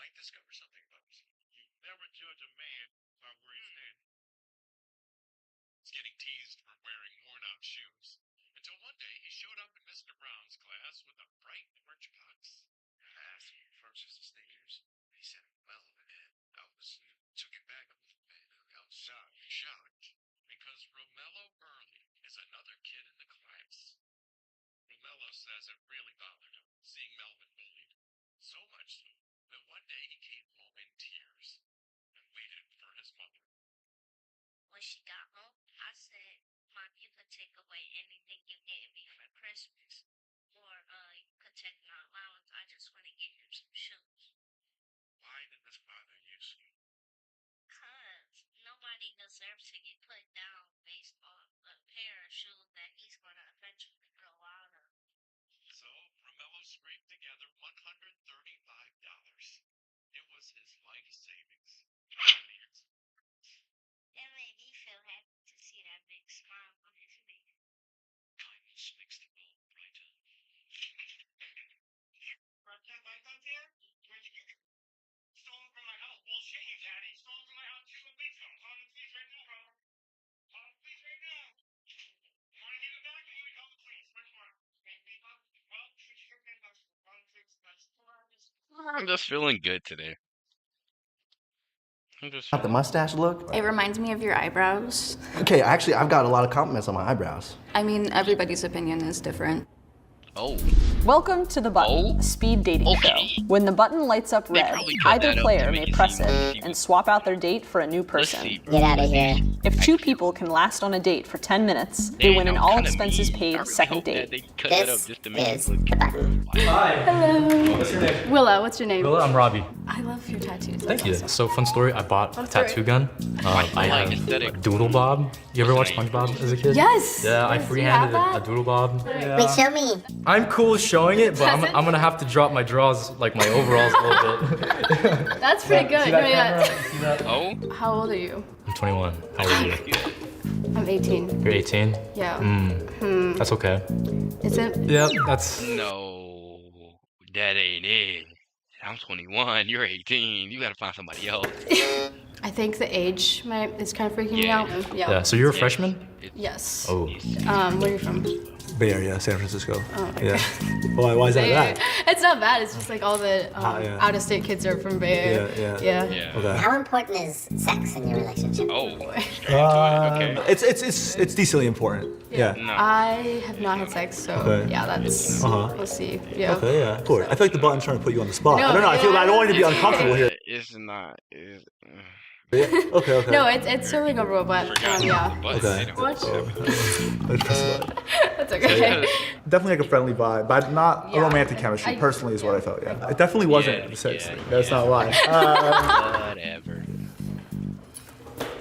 might discover something about yourself. You never judge a man by where he's standing. He's getting teased for wearing worn-out shoes. Until one day he showed up in Mr. Brown's class with a bright orange box. I asked him first as the sneakers. He said, well, took it back a little bit. I was shocked. Because Romello Early is another kid in the class. Romello says it really bothered him, seeing Melvin bullied. So much so that one day he came home in tears and waited for his mother. When she got home, I said, Mom, you could take away anything you gave me for Christmas. Or you could take my allowance. I just want to get him some shoes. Why did this bother you, Sue? Because nobody deserves to get put down based on a pair of shoes that he's going to eventually grow out of. So Romello scraped together $135. It was his life savings. It made me feel happy to see that big smile on his face. Kindness makes the world brighter. Where'd you get it? Stolen from my house. Bullshit, you daddy. Stolen from my house 2 weeks ago. Call the police right now, bro. Call the police right now. Want to give it back? You call the police. Which one? Well, I'm just feeling good today. I'm just Not the mustache look. It reminds me of your eyebrows. Okay, actually, I've got a lot of compliments on my eyebrows. I mean, everybody's opinion is different. Oh. Welcome to The Button, a speed dating show. When the button lights up red, probably cut either that up player to may make it press seem it like he and was- swap out their date for a new Let's person. see. Get out of here. If 2 people can last on a date for 10 minutes, they win an all-expenses-paid second date. They cut that up This just to make is it look the button. Hello. What's your name? Willa, what's your name? Willa, I'm Robbie. I love your tattoos. Thank you. That's awesome. So fun story. I bought a tattoo gun. I like have aesthetic. a doodle bob. You ever watch SpongeBob as a kid? Yes. Yeah, I Yes, you freehanded have a that? doodle bob. Wait, show me. I'm cool showing it, but I'm Doesn't- gonna have to drop my drawers, like my overalls a little bit. That's pretty good. See No, that yeah. camera? See that? Oh. How old are you? I'm 21. How old are you? I'm 18. You're 18? Yeah. That's okay. Is it? Yep, that's... No, that ain't it. I'm 21. You're 18. You gotta find somebody else. I think the age is kind of freaking me Yeah. out. Yeah, so you're a freshman? Yes. Oh. Where are you from? Bay Area, San Francisco. Oh, okay. Yeah. Why is that Bay Area. bad? It's not bad. It's just like all the yeah. out-of-state kids are from Bay Area. Yeah. Yeah. Okay. How important is sex in your relationship? Oh. Straight into it. Okay. It's decently important. Yeah. No. I have not had sex, so Okay. yeah, that's. Uh-huh. We'll see. Yeah. Okay, yeah. Cool. I feel like the button's trying to put you on the spot. No, I don't know. I feel yeah. I don't want you to be uncomfortable here. It's not. It's, Yeah. Okay. No, it's totally a robot. Yeah. but Okay. they don't- What? Let's press the button. That's okay. Definitely like a friendly vibe, but not Yeah. a romantic chemistry. Personally, is what I felt. Yeah. It definitely wasn't. Yeah, sex. yeah, That's yeah. not why. Whatever.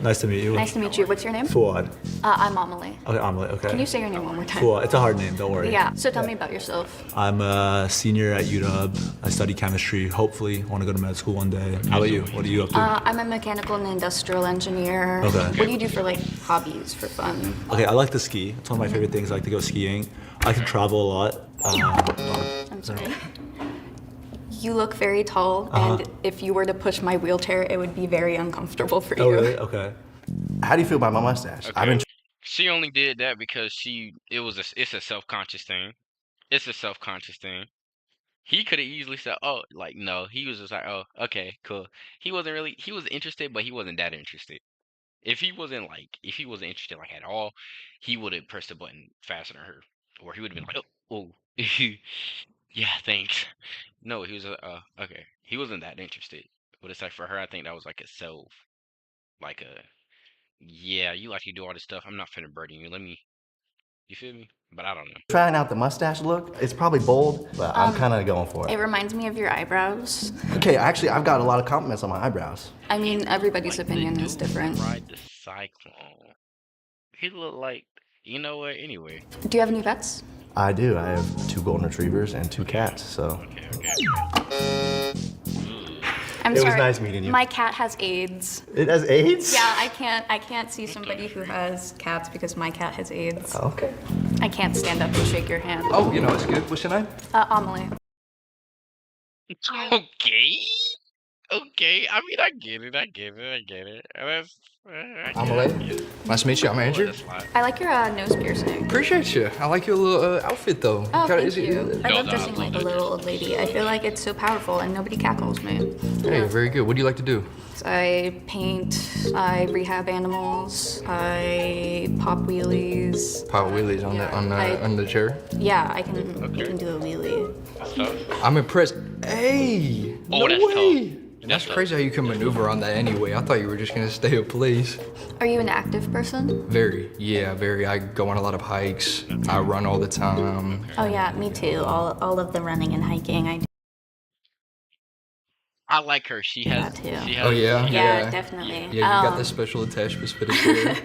Nice to meet you. Nice to meet you. What's your name? Fuad. I'm Amelie. Okay, Omelet. Okay. Can you say your name one more time? Fuad. It's a hard name. Don't worry. Yeah. So tell me about yourself. I'm a senior at UW. I study chemistry. Hopefully, want to go to med school one day. How about you? What are you up to? I'm a mechanical and industrial engineer. Okay. What do you do for like hobbies for fun? Okay, I like to ski. It's one of my favorite things. I like to go skiing. I can travel a lot. I'm sorry. You look very tall, and if you were to push my wheelchair, it would be very uncomfortable for you. Oh, really? Okay. How do you feel about my mustache? I've been She only did that because it's a self-conscious thing. It's a self-conscious thing. He could have easily said, oh, like, no. He was just like, oh, okay, cool. He was interested, but he wasn't that interested. If he wasn't interested, like, at all, he would have pressed the button faster than her. Or he would have been like, oh, yeah, thanks. No, he was, okay. He wasn't that interested. But it's like, for her, I think that was like yeah, you like to do all this stuff. I'm not finna burden you. You feel me? But I don't know. trying out the mustache look. It's probably bold, but I'm kind of going for It it. reminds me of your eyebrows. Okay, actually, I've got a lot of compliments on my eyebrows. I mean, everybody's Like the opinion is dude who different. Ride the cyclone. He looked like, you know what? Anyway. Do you have any pets? I do. I have 2 golden retrievers and 2 cats, so. Okay. I'm It was sorry. nice meeting you. My cat has AIDS. It has AIDS? Yeah, I can't see somebody who has cats because my cat has AIDS. Okay. I can't stand up and shake your hand. Oh, you know, it's good. What's your name? Amelie. Okay. Okay, I mean, I get it. That's, I'm late. Nice to meet you. I'm Andrew. That's fine. I like your nose piercing. Appreciate you. I like your little outfit though. Oh, Kinda- thank you. I No, love no, dressing I like love a that little old lady. I feel like it's so powerful and nobody cackles me. Hey, very good. What do you like to do? I paint, I rehab animals, I pop wheelies. Pop wheelies on the chair. Yeah, I can do a wheelie. That's tough. I'm impressed. Hey, Oh, no that's tough. way. That's That's crazy how you can maneuver on that anyway. I thought you were just gonna stay in place. Are you an active person? Very, yeah, very. I go on a lot of hikes. I run all the time. Oh yeah, me too. All of the running and hiking I do I like her. She has. that too. She has Oh yeah, Yeah, definitely. Yeah, you got the special attachments for the chair.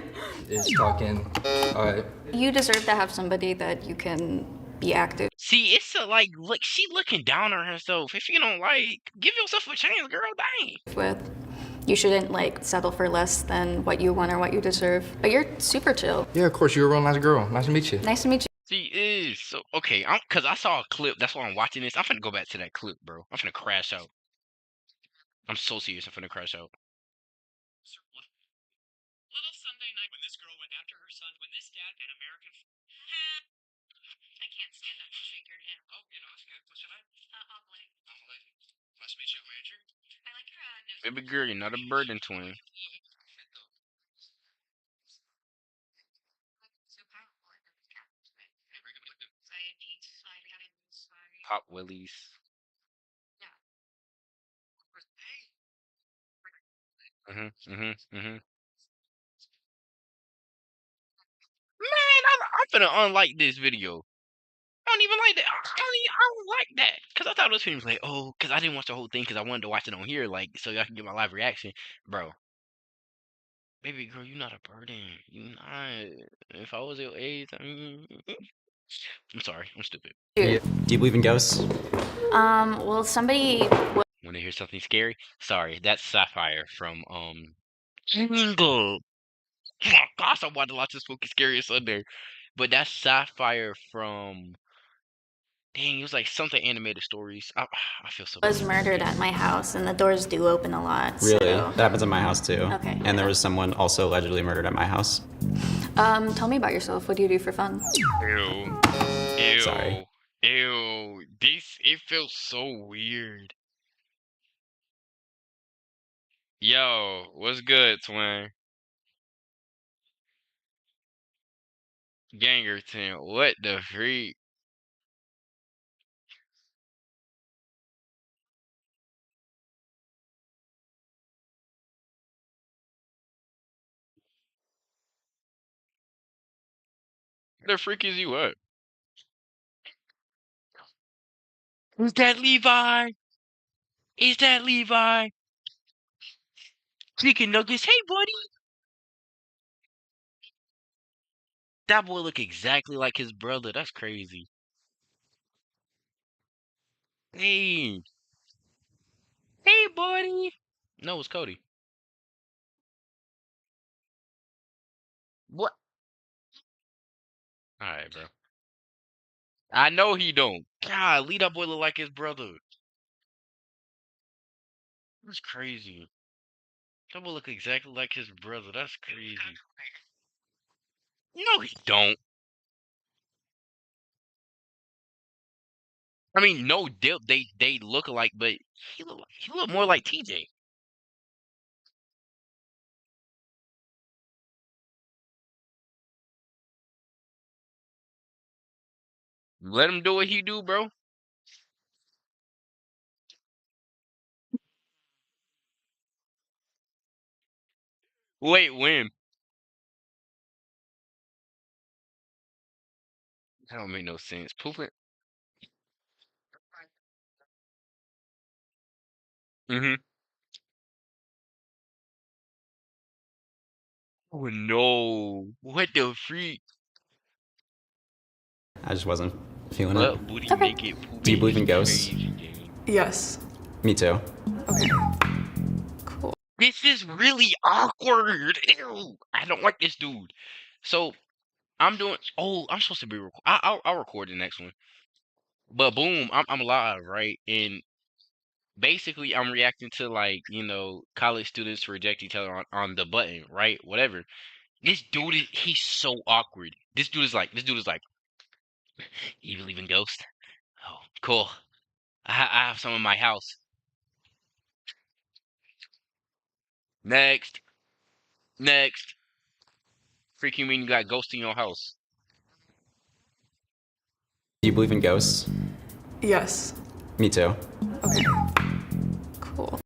It's talking. All right. You deserve to have somebody that you can be active See, it's a, like, look, she looking down on herself. If you don't like, give yourself a chance, girl. Dang. with. You shouldn't like settle for less than what you want or what you deserve. But you're super chill. Yeah, of course. You're a real nice girl. Nice to meet you. Nice to meet you. She is so okay. Cause I saw a clip. That's why I'm watching this. I'm finna go back to that clip, bro. I'm finna crash out. I'm so serious. I'm finna crash out. Little Sunday night when this girl went after her son, when this dad, an American. I can't stand up and shake your hand. Oh, what's your name? Ugly. Nice to meet you, Andrew. I like your nose. Baby girl, you're not a burden twin. So powerful. I need sorry. Pop willies. Man, I'm finna unlike this video. I don't even like that. I don't like that. Cause I thought those films like, oh, cause I didn't watch the whole thing, cause I wanted to watch it on here, like, so y'all can get my live reaction, bro. Baby girl, you not a burden. You not. If I was your age, I'm sorry, I'm stupid. Dude. Do you believe in ghosts? Well, somebody Want to hear something scary? Sorry, that's Sapphire from Jingle. Oh my gosh, I wanted to watch this spooky scary Sunday, but that's Sapphire from. Dang, it was like something animated stories. I feel so was bad. murdered at my house, and the doors do open a lot. Really? So. That happens at my house too. Okay. And there was someone also allegedly murdered at my house. Tell me about yourself. What do you do for fun? Ew. Ew. Sorry. Ew. It feels so weird. Yo, what's good, twin? Gangerton, what the freak? The freak is you at? Is that Levi? Is that Levi? Chicken nuggets, hey buddy! That boy look exactly like his brother. That's crazy. Hey, hey buddy. No, it's Cody. What? All right, bro. I know he don't. God, Lee, that boy look like his brother. That's crazy. That boy look exactly like his brother. That's crazy. No, he don't. I mean, no dip. They look alike, but he look more like TJ. Let him do what he do, bro. Wait, when? That don't make no sense. Pooping. Mm-hmm. Oh no! What the freak? I just wasn't feeling Let it. booty Okay. make it poopy. Do you believe in It's ghosts? crazy, gang. Yes. Me too. Okay. Cool. This is really awkward. Ew. I don't like this dude. So I'm doing. Oh, I'm supposed to be. I'll record the next one. But boom, I'm live, right? And basically I'm reacting to like, college students reject each other on the button, right? Whatever. This dude he's so awkward. This dude is like, you believe in ghosts? Oh, cool. I have some in my house. Next. Next. Freaking mean you got ghosts in your house. Do you believe in ghosts? Yes. Me too. Okay. Cool.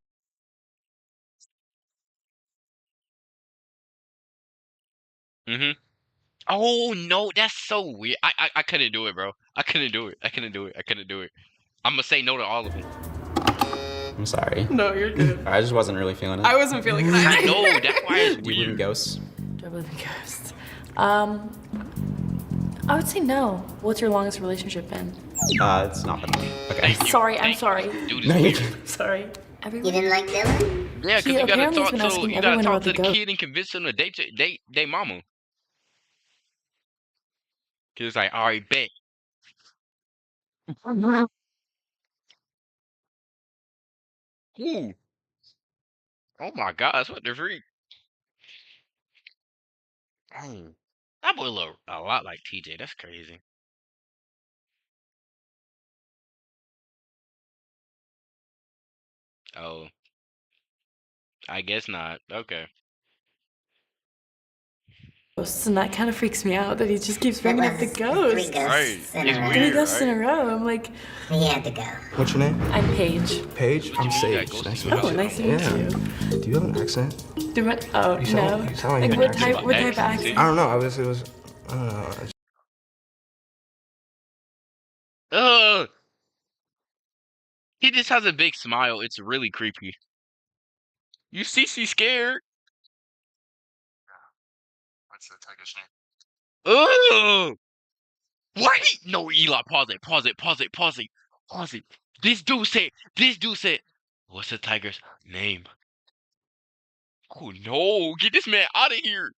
Mm-hmm. Oh no, that's so weird. I couldn't do it, bro. I couldn't do it. I couldn't do it. I couldn't do it. I'm gonna say no to all of them. I'm sorry. No, you're good. I just wasn't really feeling it. I wasn't feeling it I either. know, that's why it's Do you believe in weird. ghosts? Do I believe in ghosts? I would say no. What's your longest relationship been? It's not been. Okay. Sorry, I'm sorry. Dude No, is you're weird. Sorry. You Everyone. didn't like Dylan? Yeah, because He you gotta apparently has talk been to asking you gotta everyone talk about to the the ghost. kid and convince him to date mama. Cause it's like, all right, bet. Ooh. Oh my gosh, what the freak? Dang. That boy look a lot like TJ. That's crazy. Oh, I guess not. Okay. Ghosts, and that kind of freaks me out that he just keeps That bringing up the was 3 ghosts. Right. ghosts in It's a row. 3 weird, ghosts in a right? row. I'm like, He had to go. What's your name? I'm Paige. Paige? I'm You got Sage. ghosts Nice in to your meet Oh, you. nice to meet Yeah. you. Do you have an accent? Do what? Oh, You sound- no. you sound like you Like, have an what accent. type of accent? I don't know. It was, I don't know. Ugh. He just has a big smile. It's really creepy. You see, she's scared. What's the tiger's name? Ugh. Wait. No, Eli. Pause it. Pause it. Pause it. Pause it. Pause it. This dude said. What's the tiger's name? Oh no! Get this man out of here!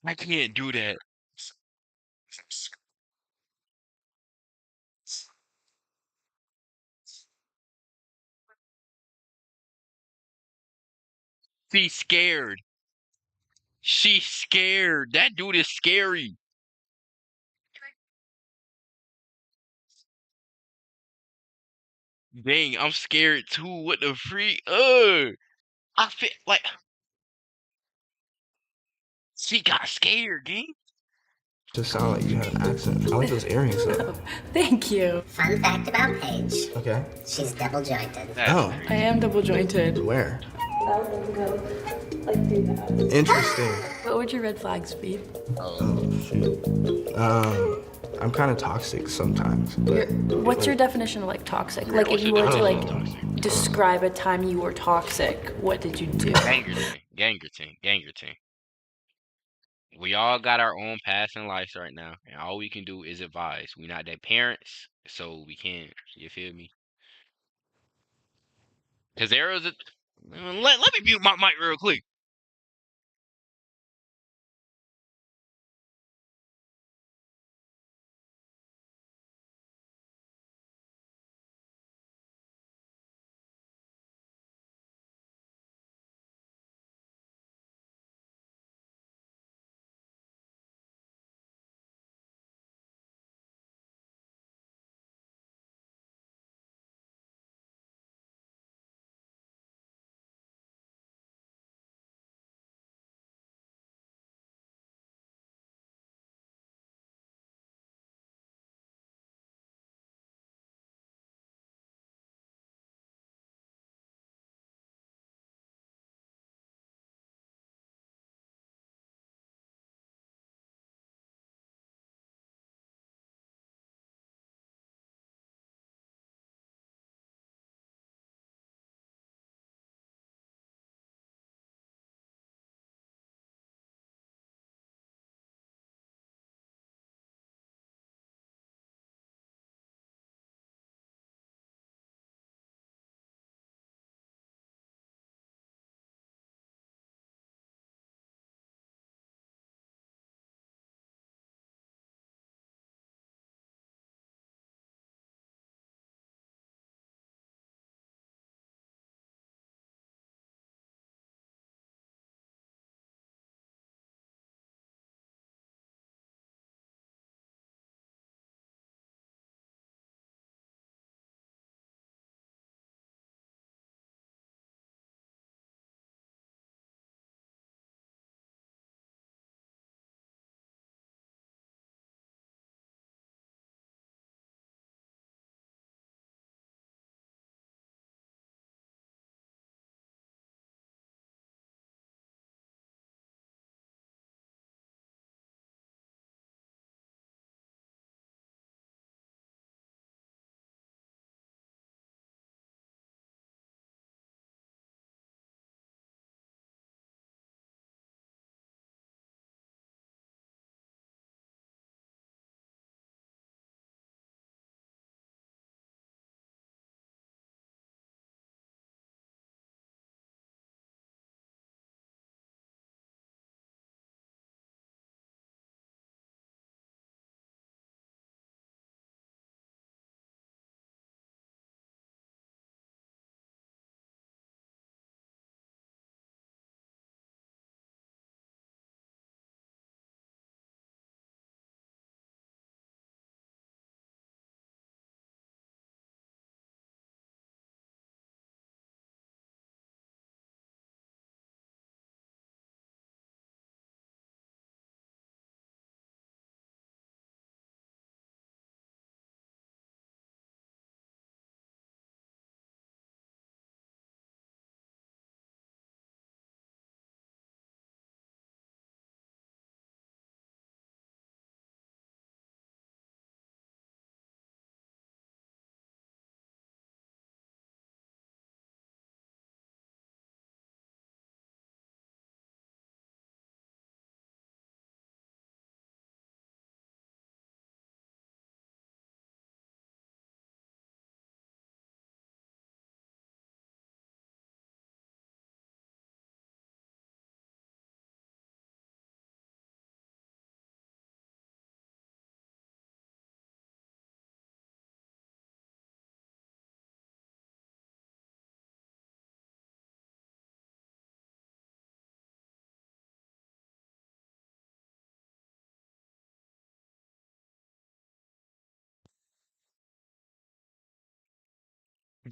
I can't do that. She's scared. She's scared. That dude is scary. Dang, I'm scared too. What the freak? Ugh. I feel like she got scared, gang. Just sound like you have an accent. I like those earrings though. Thank you. Fun fact about Paige. Okay. She's double jointed. That's Oh. I am double jointed. Where? Like, do that. Interesting. What would your red flags be? Oh shoot. I'm kind of toxic sometimes. But What's your definition of like toxic? Like, if you were to like describe a time you were toxic, what did you do? Gangerton. We all got our own paths in life right now, and all we can do is advise. We not their parents, so we can't. You feel me? Cause there is a. Let me mute my mic real quick.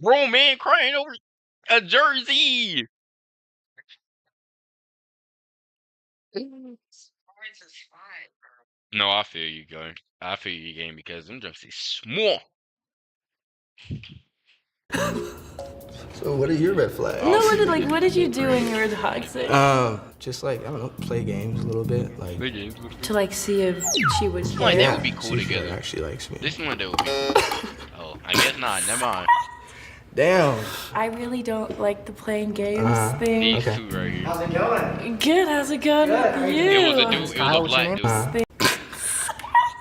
Grown man crying over a jersey. No, I feel you, guy. I feel you, game, because them jerseys small. So what are your red flags? No, what did you do when you were toxic? Just like, I don't know, play games a little bit. Like, To like see if she would This one care. that would be cool see if she together. actually likes me. This one that would be cool. Oh, I guess not. Never mind. Damn. I really don't like the playing games thing. These Okay. two right here. How's it going? Good, how's it going with you? It was a dude. It was a black dude.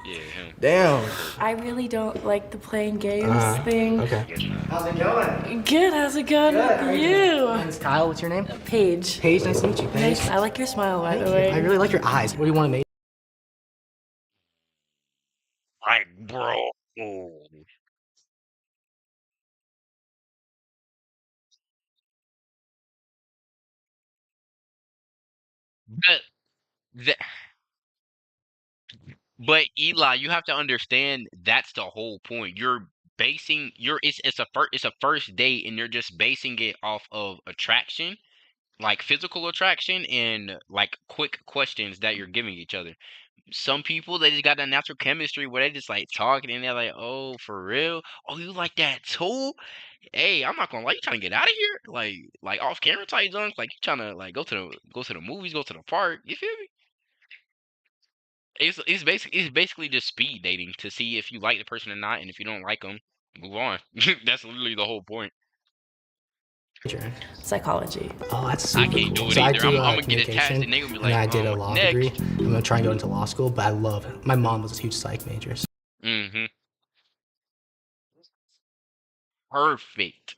Yeah, him. Damn. I really don't like the playing games thing. Okay. How's it going? Good, how's it going with you? Name's Kyle. What's your name? Paige. Paige. Nice to meet you. Thanks. I like your smile, by the way. I really like your eyes. What do you want to make? Like, bro. But, that, but Eli, you have to understand that's the whole point. You're basing it's a first date, and you're just basing it off of attraction, like physical attraction, and like quick questions that you're giving each other. Some people, they just got that natural chemistry where they just like talking and they're like, oh, for real? Oh, you like that too? Hey, I'm not gonna lie, you trying to get out of here? Like off camera type junk? Like you trying to like go to the movies, go to the park, you feel me? It's basically just speed dating to see if you like the person or not, and if you don't like them, move on. That's literally the whole point. Psychology. Oh, that's I super can't cool. do it So I either. do I'm gonna get attached, communication, and they gonna be and I like, did a law next. degree. I'm gonna try and go into law school, but I love it. My mom was a huge psych major. So Mm-hmm. Perfect.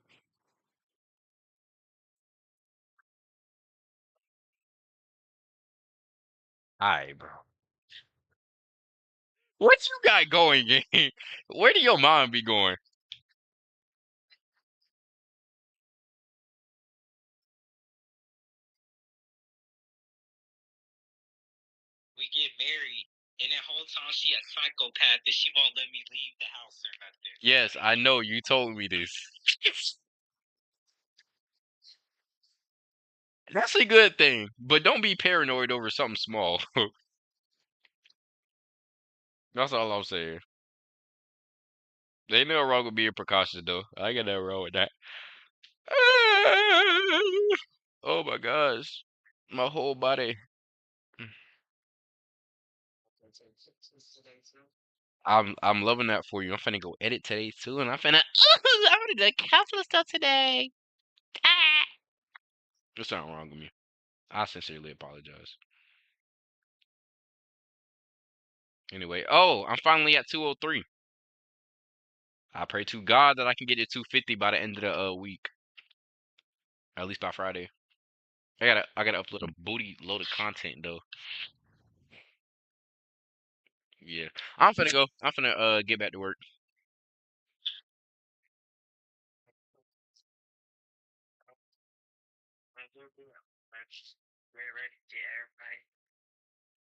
Alright, bro. What you got going, gang? Where do your mom be going? We get married, and that whole time she a psychopath, and she won't let me leave the house or nothing. Yes, I know you told me this. That's a good thing, but don't be paranoid over something small. That's all I'm saying. Ain't no wrong with being precautious, though. I ain't got nothing wrong with that. Oh my gosh, my whole body. I'm loving that for you. I'm finna go edit today too, and I'm finna do the counselor stuff today. Ah. There's something wrong with me. I sincerely apologize. Anyway, oh, I'm finally at 203. I pray to God that I can get to 250 by the end of the week. At least by Friday. I gotta upload a booty load of content though. Yeah. I'm finna go. I'm finna get back to work. We're ready, yeah, everybody.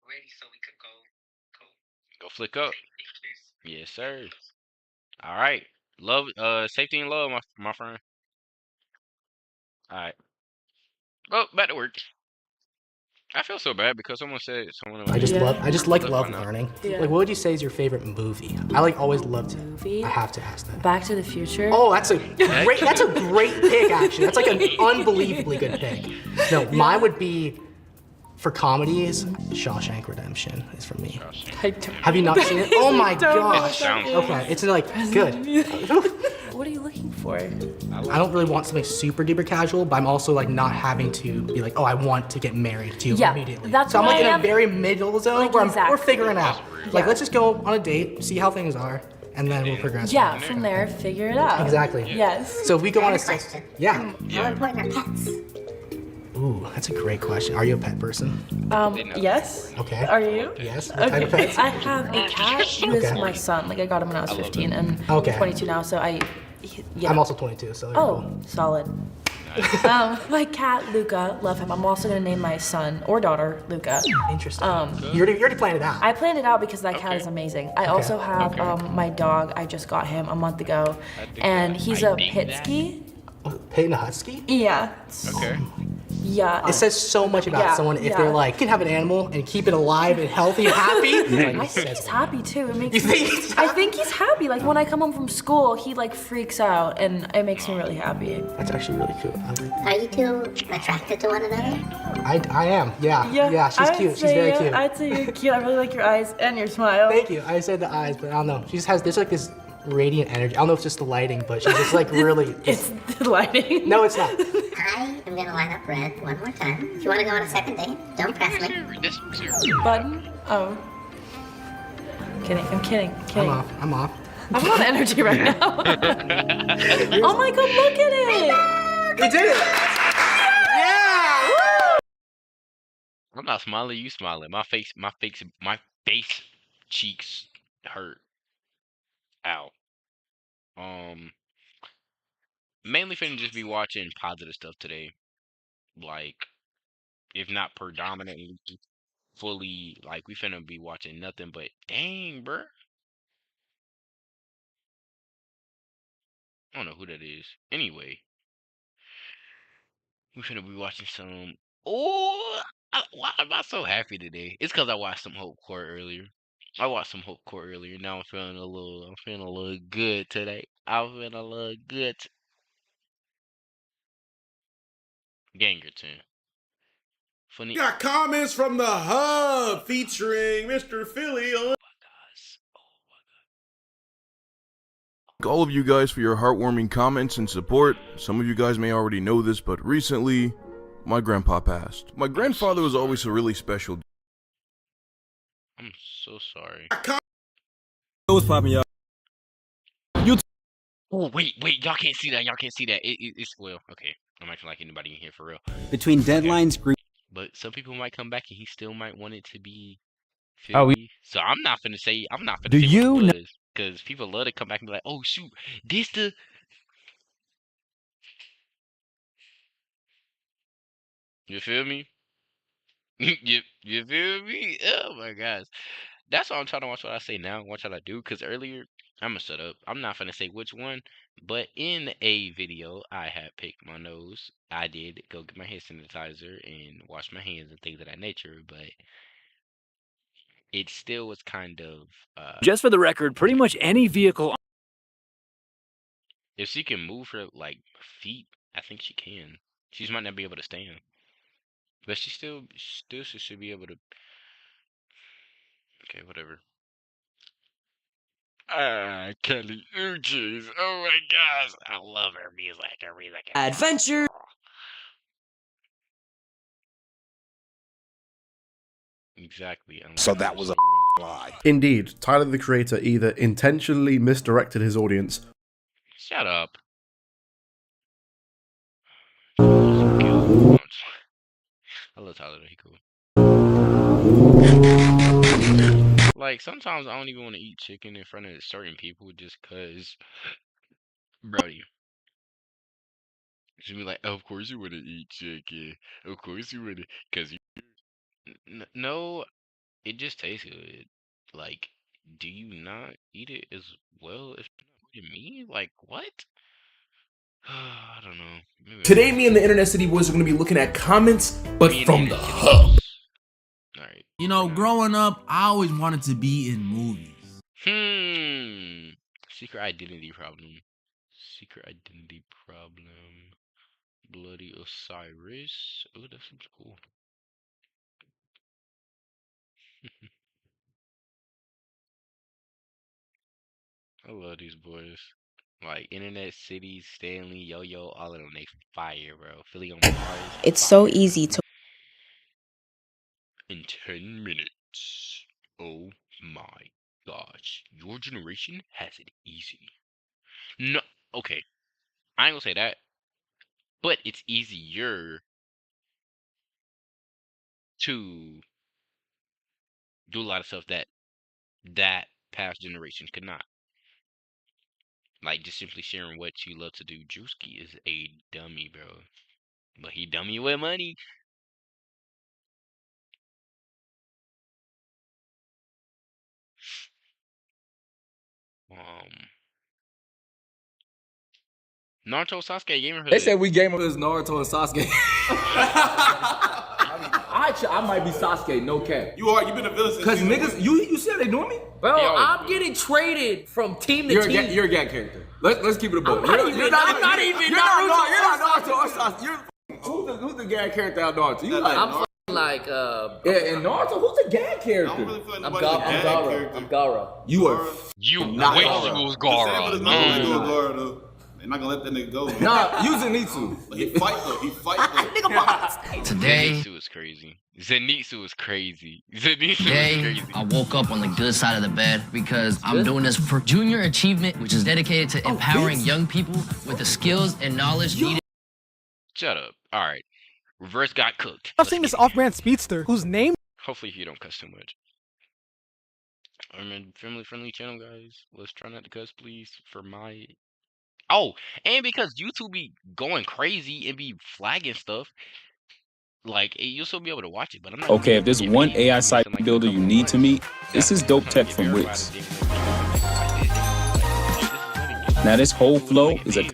Ready so we could go Go flick up. take pictures. Yes, sir. All right. Love, safety and love, my friend. All right. Well, back to work. I feel so bad because someone I just love love fun out. learning. Yeah. Like, what would you say is your favorite movie? I like always loved it. Movie? I have to ask that. Back to the Future. Oh, that's a great pick, actually. That's like an unbelievably good pick. No, mine would be, for comedies, Shawshank Redemption is for me. I don't, Have you not seen it? Oh my don't know what gosh. that is. Okay, it's like good. What are you looking for? I don't really want something super duper casual, but I'm also like not having to be like, oh, I want to get married to you Yeah, immediately. that's so I'm what like I in a am. very middle zone Like, where we're exactly. figuring out. Like, Yeah. let's just go on a date, see how things are, and then we'll progress. Yeah, from there, figure it out. Exactly. Yes. So if we go on a Question. yeah. How important are pets? Ooh, that's a great question. Are you a pet person? Yes. Okay. Are you? Yes. What type of Okay. pets? I have a cat who is Okay. my son. Like I got him when I was 15, and Okay. I'm 22 now. So yeah. I'm also 22, so. Oh, solid. My cat Luca, love him. I'm also gonna name my son or daughter Luca. Interesting. You already planned it out. I planned it out because that cat is amazing. I also have my dog. I just got him a month ago, and he's a Pitsky. Pit and a husky? Yeah. Okay. Yeah. It says so much about someone if they're like, you can have an animal and keep it alive and healthy and happy. I think he's happy too. It makes I think he's happy. Like when I come home from school, he like freaks out and it makes me really happy. That's actually really cool. Are you two attracted to one another? I am. Yeah, she's cute. She's very cute. I'd say you're cute. I really like your eyes and your smile. Thank you. I said the eyes, but I don't know. She just has, there's like this radiant energy. I don't know if it's just the lighting, but she's just like really. It's the lighting. No, it's not. I am gonna line up red one more time. If you wanna go on a second date, don't press me. Button? Oh. I'm kidding. I'm off. I'm on energy right now. Oh my god, look at it! You did it! Yeah! Woo! I'm not smiling, you smiling. My face cheeks hurt. Ow. Mainly finna just be watching positive stuff today. Like, if not predominantly, fully, like, we finna be watching nothing but, dang, bruh. I don't know who that is. Anyway, we finna be watching some. Oh, why am I so happy today? It's because I watched some Hope Court earlier. Now I'm feeling a little good today. I'm feeling a little good. Gangerton. Funny. Got comments from the hub featuring Mr. Philly. All of you guys for your heartwarming comments and support. Some of you guys may already know this, but recently, my grandpa passed. My grandfather was always a really special. I'm so sorry. What's poppin', y'all? Oh, wait, y'all can't see that. It's, well, okay. I'm acting like anybody in here for real. Between deadlines, But some people might come back and he still might want it to be Oh, Philly. So I'm not finna say Do what you it know- was. Because people love to come back and be like, oh, shoot, this the... You feel me? you feel me? Oh, my gosh. That's why I'm trying to watch what I say now, watch what I do. Because earlier, I'm going to shut up. I'm not finna say which one. But in a video, I had picked my nose. I did go get my hand sanitizer and wash my hands and things of that nature. But it still was kind of... Just for the record, pretty much any vehicle... If she can move her, like, feet, I think she can. She just might not be able to stand. But she still should be able to... Okay, whatever. Kelly Uchis. Oh my gosh. I love her music. Adventure! Exactly. So that was a lie. Indeed, Tyler the Creator either intentionally misdirected his audience. Shut up. I love Tyler. He cool. Like, sometimes I don't even want to eat chicken in front of certain people just because, Brody. She'd be like, of course you want to eat chicken. Of course you want to, because you... No, it just tastes good. Like, do you not eat it as well as me? Like, what? I don't know. Maybe Today, me and the Internet City Boys are going to be looking at comments, but from the hub. Alright. You know, growing up, I always wanted to be in movies. Secret identity problem. Bloody Osiris. Oh, that seems cool. I love these boys. Like, Internet City, Stanley, Yo-Yo, all of them, they fire, bro. Philly on Mars. It's so easy to... In 10 minutes. Oh my gosh. Your generation has it easy. No, okay. I ain't gonna say that. But it's easier to do a lot of stuff that past generations could not. Like, just simply sharing what you love to do. Drewski is a dummy, bro. But he dummy with money. Naruto, Sasuke, gamer hood. They said we game of this Naruto and Sasuke. I might be Sasuke, no cap. You been a villain since. Cause niggas, you see how they doing me? Bro, I'm getting traded from team to team. You're a gag character. Let's keep it a book. I'm not even Naruto. You're not Naruto or Sasuke. Who's the gag character out Naruto? You like? I'm like and Naruto, who's the gag character? I don't really feel like I'm nobody's a gag Gaara. character. I'm Gaara. You are not wish you was Gaara. They're not gonna let that nigga go. Man. Nah, you Zenitsu. But he fight though. Today, Zenitsu is crazy. Zenitsu is crazy. Today, I woke up on the good side of the bed because I'm doing this for Junior Achievement, which is dedicated to empowering young people with the skills and knowledge needed. Shut up. All right. Reverse got cooked. I've seen this off-brand speedster whose name. Hopefully you don't cuss too much. I'm a family-friendly channel, guys. Let's try not to cuss, please, for my... Oh, and because YouTube be going crazy and be flagging stuff, like, you'll still be able to watch it, but I'm not... Okay, if there's one AI site builder you need to meet, this is Dope Tech from Wix. Now this whole flow is a...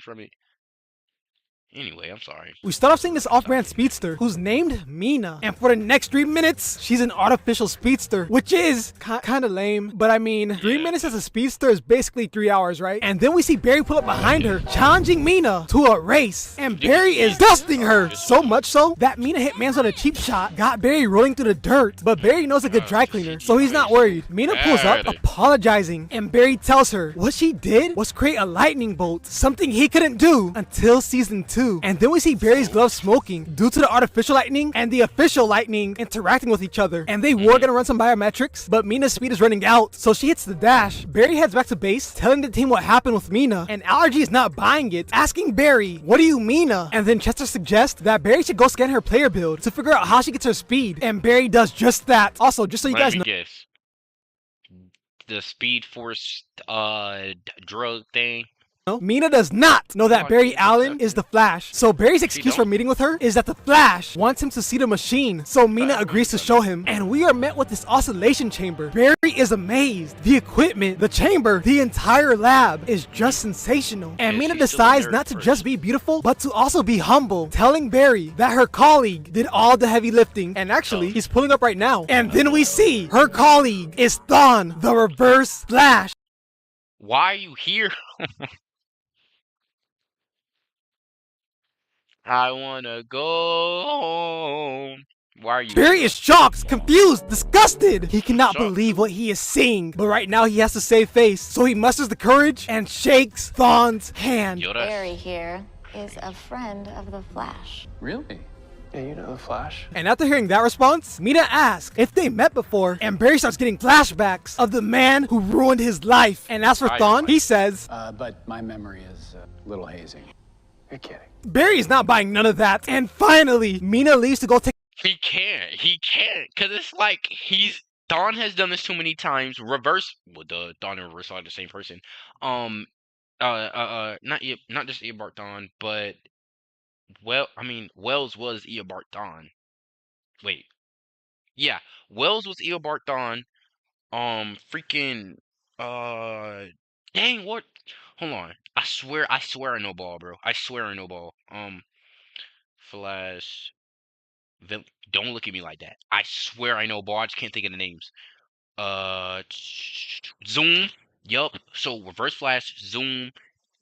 Anyway, I'm sorry. We start off seeing this off-brand speedster who's named Mina. And for the next 3 minutes, she's an artificial speedster, which is kind of lame. But I mean, 3 minutes as a speedster is basically 3 hours, right? And then we see Barry pull up behind her, challenging Mina to a race. And Barry is dusting her, so much so that Mina hit Mans on a cheap shot, got Barry rolling through the dirt. But Barry knows a good dry cleaner, so he's not worried. Mina pulls up, apologizing, and Barry tells her what she did was create a lightning bolt, something he couldn't do until season 2. And then we see Barry's gloves smoking due to the artificial lightning and the official lightning interacting with each other. And they were gonna run some biometrics, but Mina's speed is running out, so she hits the dash. Barry heads back to base, telling the team what happened with Mina, and Allergy is not buying it, asking Barry, "What do you mean?" And then Chester suggests that Barry should go scan her player build to figure out how she gets her speed, and Barry does just that. Also, just so you guys know. Guess. The Speed Force drug thing. Mina does not know that Barry Allen is the Flash. So Barry's excuse for meeting with her is that the Flash wants him to see the machine. So Mina agrees to show him. And we are met with this oscillation chamber. Barry is amazed. The equipment, the chamber, the entire lab is just sensational. And Mina decides not to just be beautiful, but to also be humble, telling Barry that her colleague did all the heavy lifting. And actually, he's pulling up right now. And then we see her colleague is Thawne, the Reverse Flash. Why are you here? I wanna go home. Why are you? Barry is shocked, confused, disgusted. He cannot believe what he is seeing. But right now he has to save face. So he musters the courage and shakes Thawne's hand. Barry here is a friend of the Flash. Really? Yeah, you know the Flash. And after hearing that response, Mina asks if they met before, and Barry starts getting flashbacks of the man who ruined his life. And as for Thawne, he says, But my memory is a little hazy. You're kidding. Barry is not buying none of that. And finally, Mina leaves to go take... He can't, because it's like Thawne has done this too many times. Reverse, well, Thawne and Reverse are the same person. Not just Eobard Thawne, but Wells was Eobard Thawne. Wait, yeah, Wells was Eobard Thawne. Dang, what? Hold on. I swear I know ball, bro. I swear I know ball. Flash. Don't look at me like that. I swear I know ball. I just can't think of the names. Zoom. Yup. So Reverse Flash, Zoom,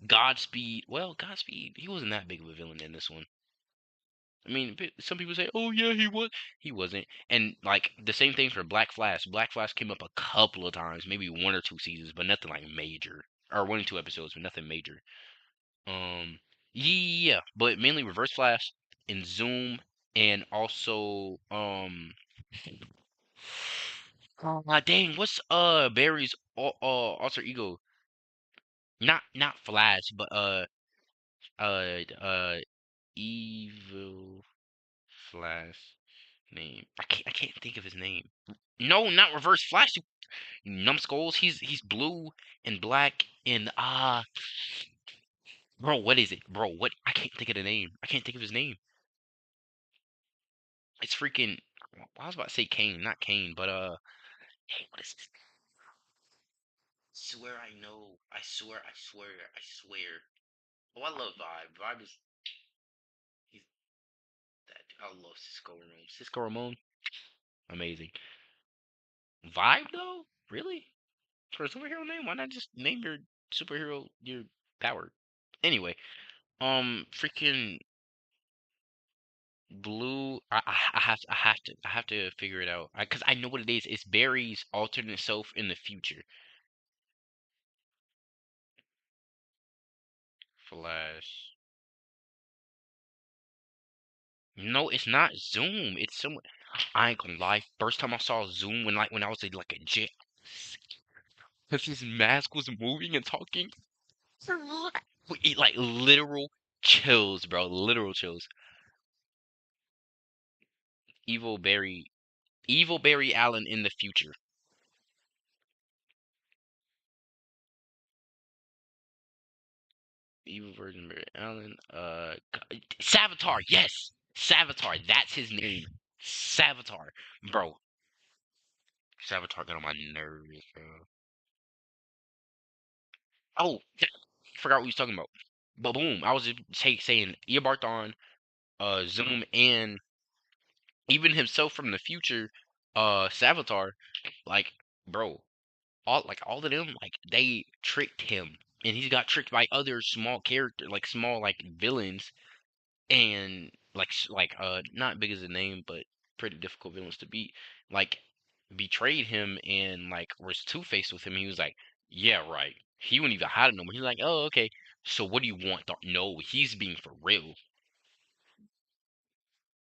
Godspeed. Well, Godspeed, he wasn't that big of a villain in this one. I mean, some people say, "Oh yeah, he was." He wasn't. And like the same thing for Black Flash. Black Flash came up a couple of times, maybe 1 or 2 seasons, but nothing like major. Or 1 or 2 episodes, but nothing major. Yeah, but mainly Reverse Flash and Zoom, and also dang, what's Barry's alter ego? Not Flash, but Evil Flash name. I can't think of his name. No, not Reverse Flash. You numbskulls. He's blue and black and bro, what is it? Bro, what? I can't think of the name. I can't think of his name. It's freaking. I was about to say Kane, not Kane, but hey, what is this? Swear I know. I swear. Oh, I love Vibe. Vibe is. He's that. I love Cisco Ramon. Cisco Ramon, amazing. Vibe though, really? For a superhero name, why not just name your superhero your power? Anyway, freaking Blue. I have to figure it out because I know what it is. It's Barry's alternate self in the future. Flash. No, it's not Zoom. It's some. I ain't gonna lie. First time I saw Zoom when I was like a jail, because his mask was moving and talking. Like literal chills, bro. Literal chills. Evil Barry. Evil Barry Allen in the future. Evil version Barry Allen. Savitar. Yes, Savitar. That's his name. Savitar, bro. Savitar got on my nerves, bro. Oh, I forgot what he was talking about. But boom, I was just saying Eobard Zoom, and even himself from the future, Savitar, like, bro, all of them, like, they tricked him, and he got tricked by other small characters, like small like villains, and not big as a name, but pretty difficult villains to beat, like betrayed him and like was two-faced with him. He was like, yeah, right. He wouldn't even hide it no more. He's like, oh, okay. So what do you want? No, he's being for real.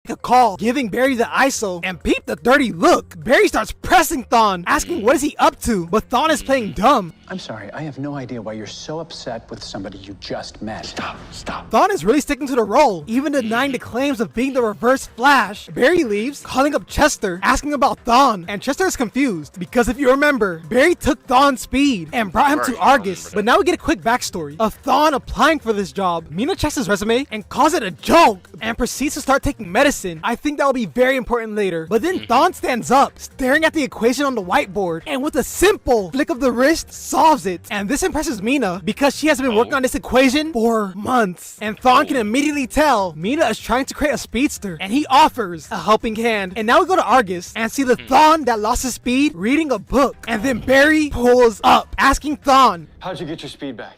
A call, giving Barry the ISO, and peep the dirty look. Barry starts pressing Thawne, asking what is he up to, but Thawne is playing dumb. I'm sorry, I have no idea why you're so upset with somebody you just met. Stop. Thawne is really sticking to the role, even denying the claims of being the reverse Flash. Barry leaves, calling up Chester, asking about Thawne, and Chester is confused, because if you remember, Barry took Thawne's speed and brought him to Argus. But now we get a quick backstory of Thawne applying for this job. Mina checks his resume and calls it a joke, and proceeds to start taking medicine. I think that will be very important later. But then Thawne stands up, staring at the equation on the whiteboard, and with a simple flick of the wrist, solves it. And this impresses Mina, because she has been working on this equation for months. And Thawne can immediately tell Mina is trying to create a speedster, and he offers a helping hand. And now we go to Argus, and see the Thawne that lost his speed reading a book. And then Barry pulls up, asking Thawne, how'd you get your speed back?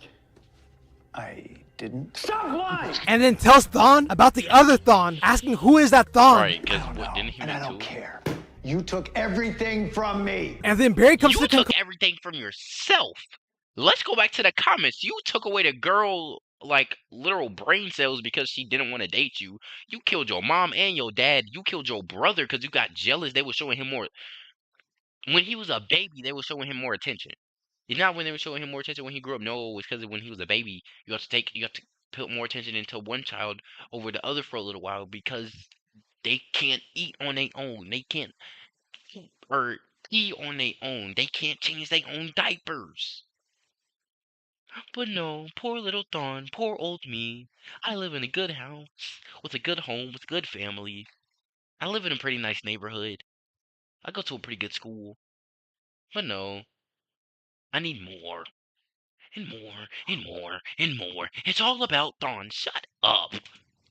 I didn't. Stop lying! And then tells Thawne about the other Thawne, asking who is that Thawne. Right, because what didn't he? And I don't care. You took everything from me. And then Barry comes to the took everything from yourself. Let's go back to the comments. You took away the girl, like, literal brain cells because she didn't want to date you. You killed your mom and your dad. You killed your brother because you got jealous. They were showing him more. When he was a baby, they were showing him more attention. It's not when they were showing him more attention when he grew up. No, it's because when he was a baby, you have to put more attention into one child over the other for a little while because they can't eat on their own. They can't eat or pee on their own. They can't change their own diapers. But no, poor little Thawne, poor old me. I live in a good house, with a good home, with a good family. I live in a pretty nice neighborhood. I go to a pretty good school. But no, I need more. And more, and more, and more. It's all about Thawne. Shut up.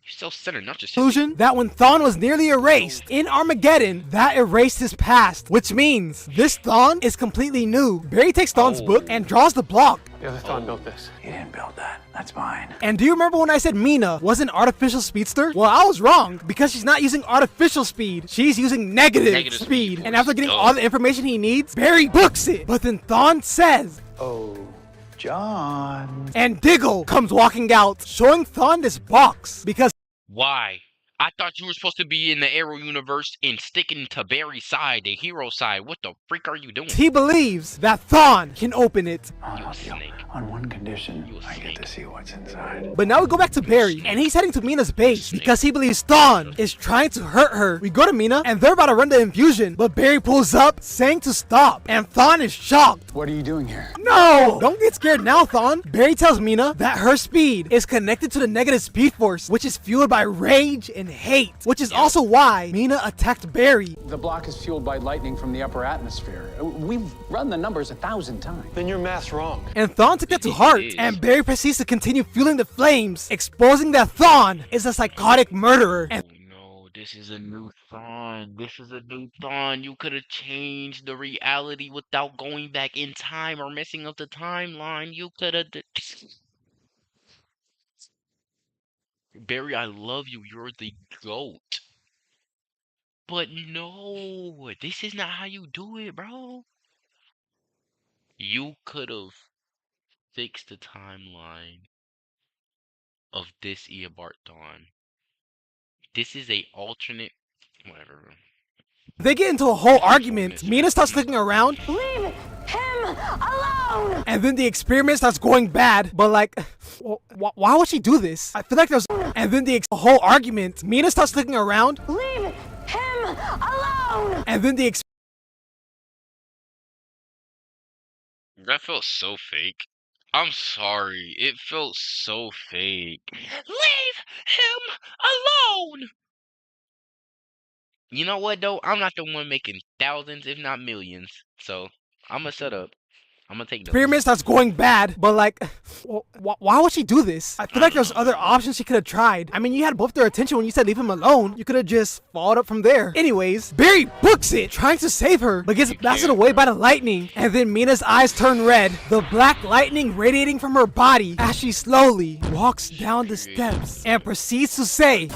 You're self-centered, not just conclusion that when Thawne was nearly erased in Armageddon, that erased his past, which means this Thawne is completely new. Barry takes Thawne's book and draws the block. The other Thawne built this. He didn't build that. That's mine. And do you remember when I said Mina was an artificial speedster? Well, I was wrong, because she's not using artificial speed. She's using negative speed. And after getting all the information he needs, Barry books it. But then Thawne says, oh, John. And Diggle comes walking out, showing Thawne this box, because why? I thought you were supposed to be in the Arrow universe and sticking to Barry's side, the hero side. What the freak are you doing? He believes that Thawne can open it. You snake. On one condition, I get to see what's inside. But now we go back to Barry, and he's heading to Mina's base because he believes Thawne is trying to hurt her. We go to Mina, and they're about to run the infusion, but Barry pulls up, saying to stop, and Thawne is shocked. What are you doing here? No! Don't get scared now, Thawne. Barry tells Mina that her speed is connected to the negative speed force, which is fueled by rage and hate, which is also why Mina attacked Barry. The block is fueled by lightning from the upper atmosphere. We've run the numbers 1,000 times. Then your math's wrong. And Thawne took that to heart, and Barry proceeds to continue fueling the flames, exposing that Thawne is a psychotic murderer. And no, this is a new Thawne. This is a new Thawne. You could have changed the reality without going back in time or messing up the timeline. You could have. Barry, I love you. You're the GOAT. But no, this is not how you do it, bro. You could have fixed the timeline of this Eobard Thawne. This is a alternate. Whatever. They get into a whole argument. Mina starts looking around. Leave him alone! And then the experiment starts going bad. But like, why would she do this? I feel like there's... And then the whole argument. Mina starts looking around. Leave him alone! And then the That felt so fake. I'm sorry. It felt so fake. Leave him alone! You know what, though? I'm not the one making thousands, if not millions. So, I'm gonna shut up. I'm gonna take notes. Experiment starts going bad, but like, why would she do this? I feel like there's other options she could have tried. I mean, you had both their attention when you said leave him alone. You could have just followed up from there. Anyways, Barry books it, trying to save her, but gets blasted away by the lightning. And then Mina's eyes turn red, the black lightning radiating from her body as she slowly walks down the steps and proceeds to say,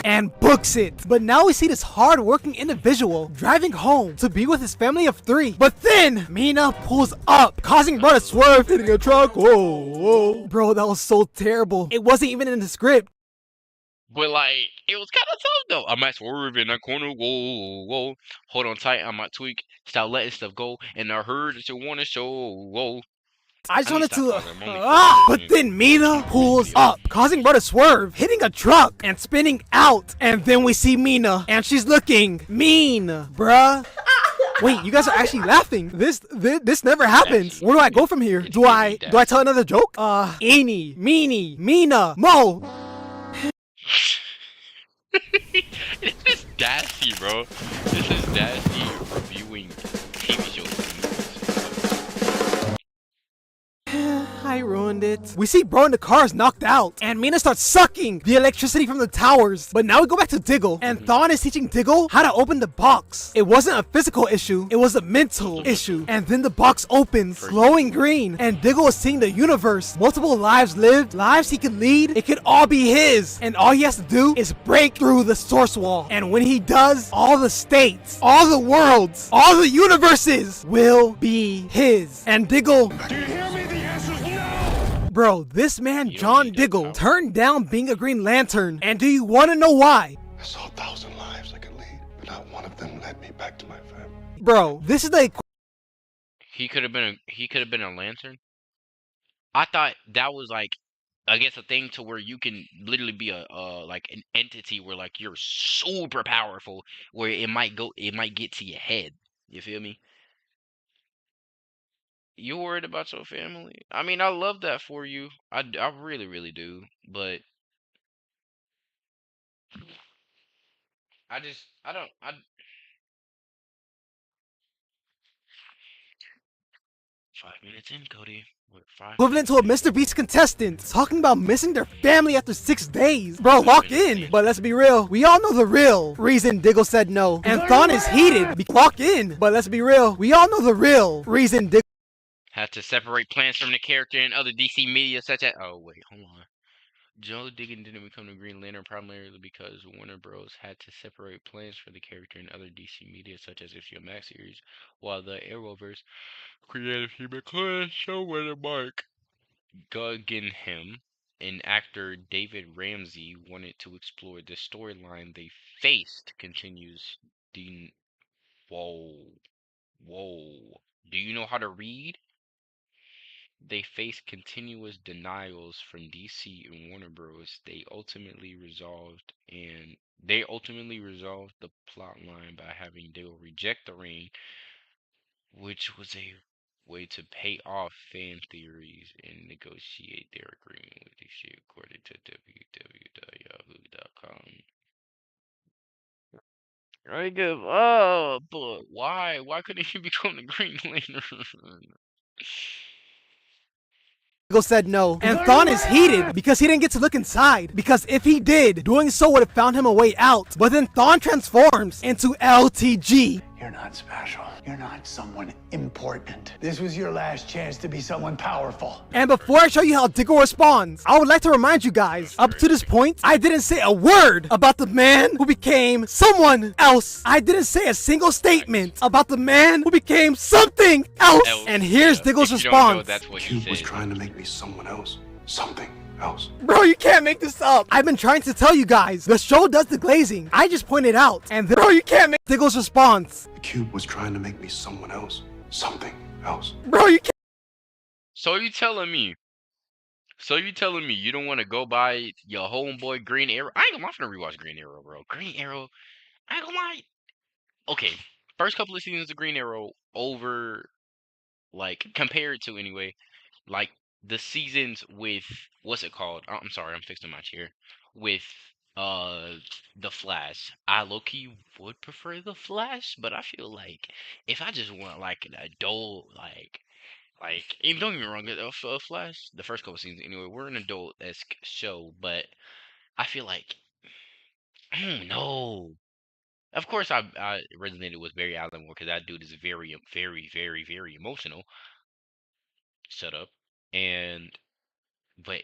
and books it. But now we see this hard-working individual driving home to be with his family of 3. But then Mina pulls up, causing bro to swerve, hitting a truck. Whoa, whoa. Bro, that was so terrible. It wasn't even in the script. But like, it was kind of tough though. I might swerve in that corner. Whoa, whoa. Hold on tight. I might tweak. Stop letting stuff go. And I heard that you want to show. Whoa. I just wanted to, but then Mina pulls up, causing bro to swerve, hitting a truck, and spinning out. And then we see Mina, and she's looking mean, bruh. Wait, you guys are actually laughing. This never happens. Where do I go from here? Do I tell another joke? Eeny, meeny, Mina, Mo. This is Dasty, bro. This is Dasty reviewing TV shows. I ruined it. We see bro in the car is knocked out, and Mina starts sucking the electricity from the towers. But now we go back to Diggle, and Thawne is teaching Diggle how to open the box. It wasn't a physical issue, it was a mental issue. And then the box opens, glowing green, and Diggle is seeing the universe. Multiple lives lived, lives he could lead. It could all be his, and all he has to do is break through the source wall. And when he does, all the states, all the worlds, all the universes will be his. And Diggle... Do you hear me? The answer's no! Bro, this man, John Diggle, turned down being a Green Lantern. And do you want to know why? I saw 1,000 lives I could lead, but not one of them led me back to my family. Bro, this is the... He could have been a lantern. I thought that was like, I guess, a thing to where you can literally be a like an entity where like you're super powerful, where it might get to your head. You feel me? You worried about your family? I mean, I love that for you. I really, really do. But I 5 minutes in, Cody. Equivalent to a Mr. Beast contestant talking about missing their family after 6 days. Bro, lock in. But let's be real. We all know the real reason Diggle said no. And Thawne is heated. Lock in. But let's be real. We all know the real reason Diggle had to separate plans from the character in other DC media such as... Oh, wait, hold on. Joe Diggin didn't become the Green Lantern primarily because Warner Bros. Had to separate plans for the character in other DC media such as its Max series, while the Arrowverse creative team included showrunner Mark Guggenheim and actor David Ramsey wanted to explore the storyline they faced. Continues Dean. Whoa. Do you know how to read? They faced continuous denials from DC and Warner Bros. They ultimately resolved the plot line by having Dale reject the ring, which was a way to pay off fan theories and negotiate their agreement with the shit, according to www.yahoo.com. I give up, but why? Why couldn't he become the Green Lantern? Diggle said no, and Thawne is heated because he didn't get to look inside. Because if he did, doing so would have found him a way out. But then Thawne transforms into LTG. You're not special. You're not someone important. This was your last chance to be someone powerful. And before I show you how Diggle responds, I would like to remind you guys, up to this point, I didn't say a word about the man who became someone else. I didn't say a single statement about the man who became something else. And here's Diggle's response. Cube was trying to make me someone else. Something else. Bro, you can't make this up. I've been trying to tell you guys. The show does the glazing. I just pointed out. And bro, you can't make Diggle's response. The cube was trying to make me someone else. Something else. Bro, you can't. So you telling me you don't want to go by your homeboy Green Arrow? I ain't gonna lie, I'm finna rewatch Green Arrow, bro. Green Arrow, I ain't gonna lie. Okay, first couple of seasons of Green Arrow over, like, compared to anyway, like, the seasons with, what's it called? I'm sorry, I'm fixing my chair. With, The Flash. I low-key would prefer The Flash, but I feel like if I just want, like, an adult, like, and don't get me wrong, Flash, the first couple seasons anyway, we're an adult-esque show, but I feel like, I don't know. Of course, I resonated with Barry Allen more because that dude is very, very, very, very emotional. Shut up. But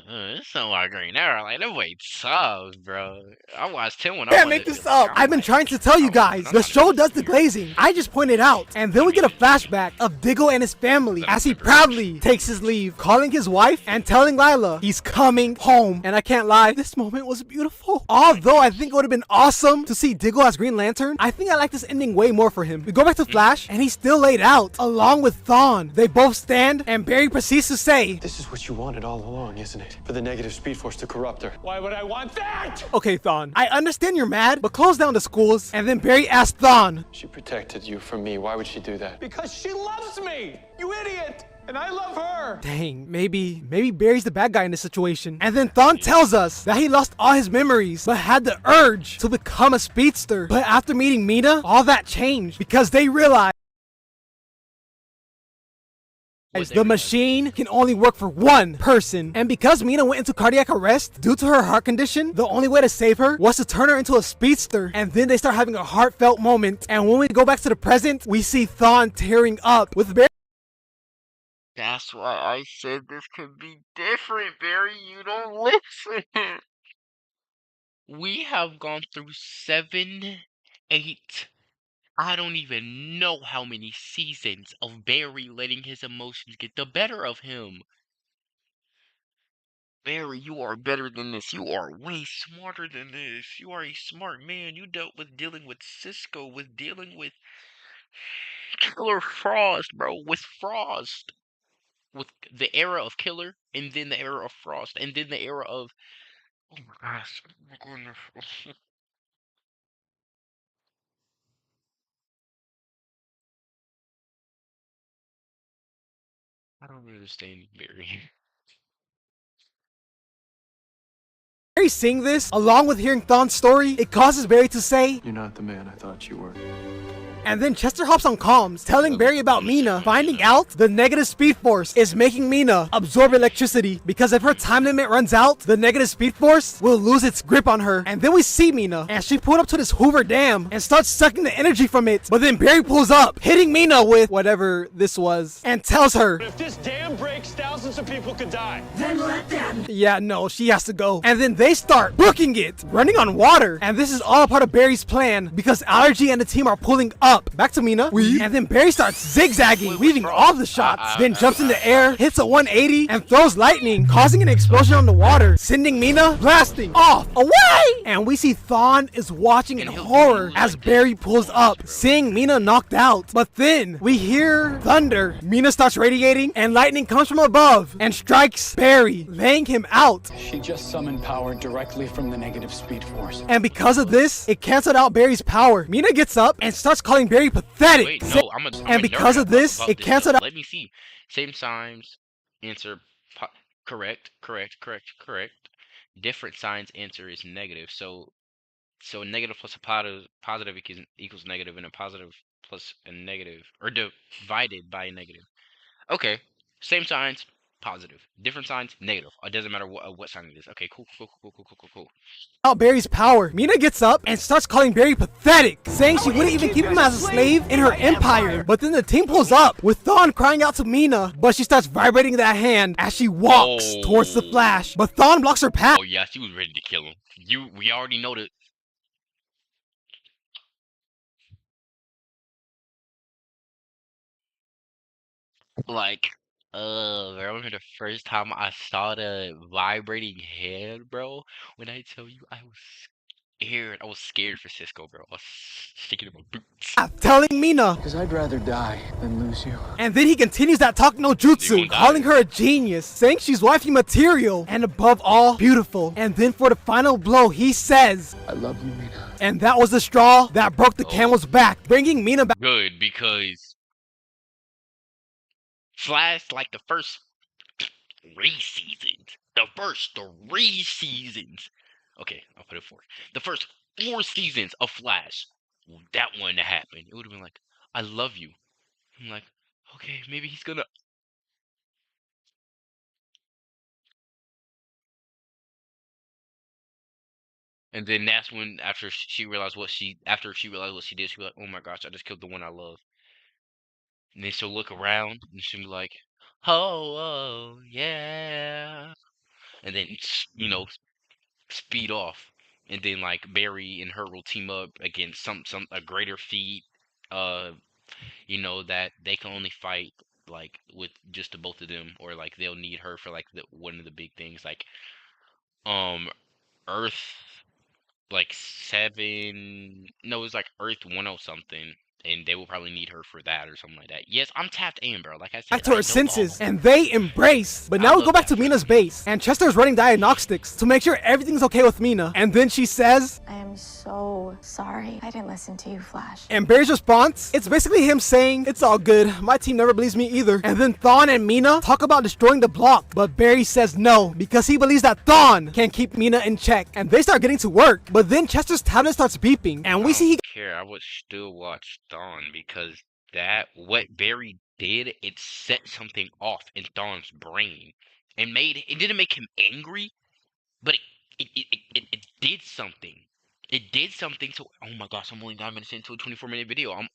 it's not like Green Arrow. Like, that way tough, bro. I watched him when I Can't make this up. I've been trying to tell you guys. The show does the glazing. I just pointed out. And then we get a flashback of Diggle and his family as he proudly takes his leave, calling his wife and telling Lila he's coming home. And I can't lie, this moment was beautiful. Although I think it would have been awesome to see Diggle as Green Lantern, I think I like this ending way more for him. We go back to Flash and he's still laid out along with Thawne. They both stand and Barry proceeds to say, "This is what you wanted all along, isn't it? For the negative speed force to corrupt her. Why would I want that?" Okay, Thawne, I understand you're mad, but close down the schools. And then Barry asked Thawne, "She protected you from me. Why would she do that?" "Because she loves me, you idiot! And I love her!" Dang, maybe Barry's the bad guy in this situation. And then Thawne tells us that he lost all his memories, but had the urge to become a speedster. But after meeting Mina, all that changed because they realized the machine can only work for one person. And because Mina went into cardiac arrest due to her heart condition, the only way to save her was to turn her into a speedster. And then they start having a heartfelt moment. And when we go back to the present, we see Thawne tearing up with Barry. That's why I said this could be different, Barry. You don't listen. We have gone through 7, 8, I don't even know how many seasons of Barry letting his emotions get the better of him. Barry, you are better than this. You are way smarter than this. You are a smart man. You dealt with dealing with Cisco, with dealing with Killer Frost, bro. With Frost. With the era of Killer, and then the era of Frost, and then the era of... Oh my gosh. Oh my goodness. I don't understand Barry. Barry seeing this, along with hearing Thawne's story, it causes Barry to say, "You're not the man I thought you were." And then Chester hops on comms, telling Barry about Mina, finding out the negative speed force is making Mina absorb electricity, because if her time limit runs out, the negative speed force will lose its grip on her. And then we see Mina, and she pulled up to this Hoover Dam and starts sucking the energy from it. But then Barry pulls up, hitting Mina with whatever this was, and tells her, "If this dam breaks, thousands of people could die. Then let them." Yeah, no, she has to go. And then they start booking it, running on water. And this is all part of Barry's plan, because Allergy and the team are pulling up. Back to Mina. And then Barry starts zigzagging, weaving all the shots. Then jumps in the air, hits a 180, and throws lightning, causing an explosion on the water, sending Mina blasting off away. And we see Thawne is watching in horror as Barry pulls up, seeing Mina knocked out. But then we hear thunder. Mina starts radiating, and lightning comes from above and strikes Barry, laying him out. She just summoned power directly from the negative speed force. And because of this, it canceled out Barry's power. Mina gets up and starts calling Barry pathetic. Wait, no, I'm and because of this, it canceled out. Let me see. Same signs, answer correct. Different signs, answer is negative. So negative plus a positive equals negative, and a positive plus a negative, or divided by a negative. Okay, same signs, positive. Different signs, negative. It doesn't matter what sign it is. Okay, cool. Out Barry's power. Mina gets up and starts calling Barry pathetic, saying she wouldn't even keep him as a slave in her empire. But then the team pulls up with Thawne crying out to Mina, but she starts vibrating that hand as she walks towards the Flash. But Thawne blocks her path. Oh yeah, she was ready to kill him. We already know that. Like, bro, I remember the first time I saw the vibrating hand, bro. When I tell you, I was scared. I was scared for Cisco, bro. I was shaking in my boots. Telling Mina, because I'd rather die than lose you. And then he continues that talk no jutsu, calling her a genius, saying she's wifey material, and above all, beautiful. And then for the final blow, he says, I love you, Mina. And that was the straw that broke the camel's back, bringing Mina back. Good, because Flash, like the first 3 seasons. Okay, I'll put it 4. The first 4 seasons of Flash, that wouldn't have happened. It would have been like, I love you. I'm like, okay, maybe he's gonna. And then that's when, after she realized what she did, she'll be like, oh my gosh, I just killed the one I love. And then she'll look around and she'll be like, oh yeah. And then, speed off. And then like Barry and her will team up against a greater feat, that they can only fight like with just the both of them, or like they'll need her for like one of the big things, like Earth like 7, no, it's like Earth 10 something. And they will probably need her for that or something like that. Yes, I'm tapped in, bro. Like I said, back to her senses, and they embrace. But now we go back to Mina's base, and Chester's running diagnostics to make sure everything's okay with Mina. And then she says, I am so sorry. I didn't listen to you, Flash. And Barry's response, it's basically him saying, it's all good. My team never believes me either. And then Thawne and Mina talk about destroying the block, but Barry says no, because he believes that Thawne can keep Mina in check. And they start getting to work, but then Chester's tablet starts beeping, and we see he I would still watch Thawne, because what Barry did, it set something off in Thawne's brain, and it didn't make him angry, but it did something. It did something. So, oh my gosh, I'm only 9 minutes into a 24-minute video. I'm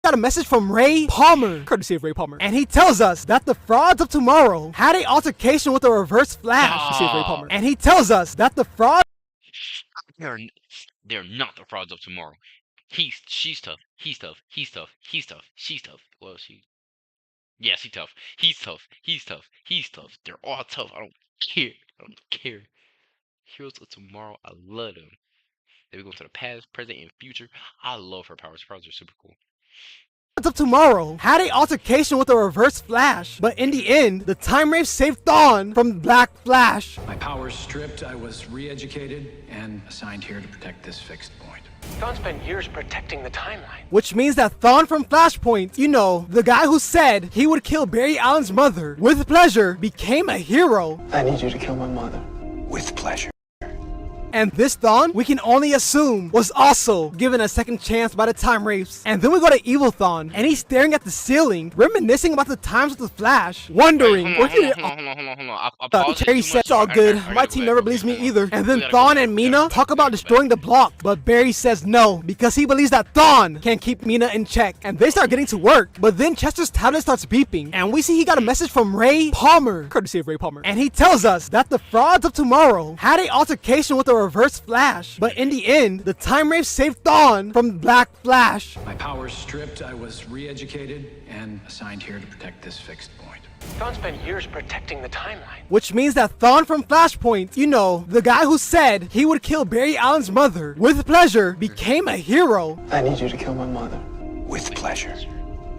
got a message from Ray Palmer, courtesy of Ray Palmer, and he tells us that the frauds of tomorrow had an altercation with a reverse Flash, courtesy of Ray Palmer, and he tells us that the fraud. They're not the frauds of tomorrow. She's tough. He's tough. She's tough. Well, yeah, she's tough. He's tough. They're all tough. I don't care. Heroes of tomorrow, I love them. They go to the past, present, and future. I love her powers. Her powers are super cool. Of tomorrow had an altercation with a reverse Flash, but in the end, the time wraith saved Thawne from the Black Flash. My powers stripped, I was re-educated and assigned here to protect this fixed point. Thawne spent years protecting the timeline. Which means that Thawne from Flashpoint, the guy who said he would kill Barry Allen's mother with pleasure, became a hero. I need you to kill my mother with pleasure. And this Thawne, we can only assume, was also given a second chance by the time wraiths. And then we go to Evil Thawne, and he's staring at the ceiling, reminiscing about the times with the Flash, wondering. Hold on. Terry says it's all good. My team never believes me either. And then Thawne and Mina talk about destroying the block, but Barry says no, because he believes that Thawne can keep Mina in check. And they start getting to work, but then Chester's tablet starts beeping, and we see he got a message from Ray Palmer, courtesy of Ray Palmer, and he tells us that the frauds of tomorrow had an altercation with a reverse Flash, but in the end, the time wraith saved Thawne from the Black Flash. My powers stripped, I was re-educated and assigned here to protect this fixed point. Thawne spent years protecting the timeline. Which means that Thawne from Flashpoint, the guy who said he would kill Barry Allen's mother with pleasure, became a hero. I need you to kill my mother with pleasure.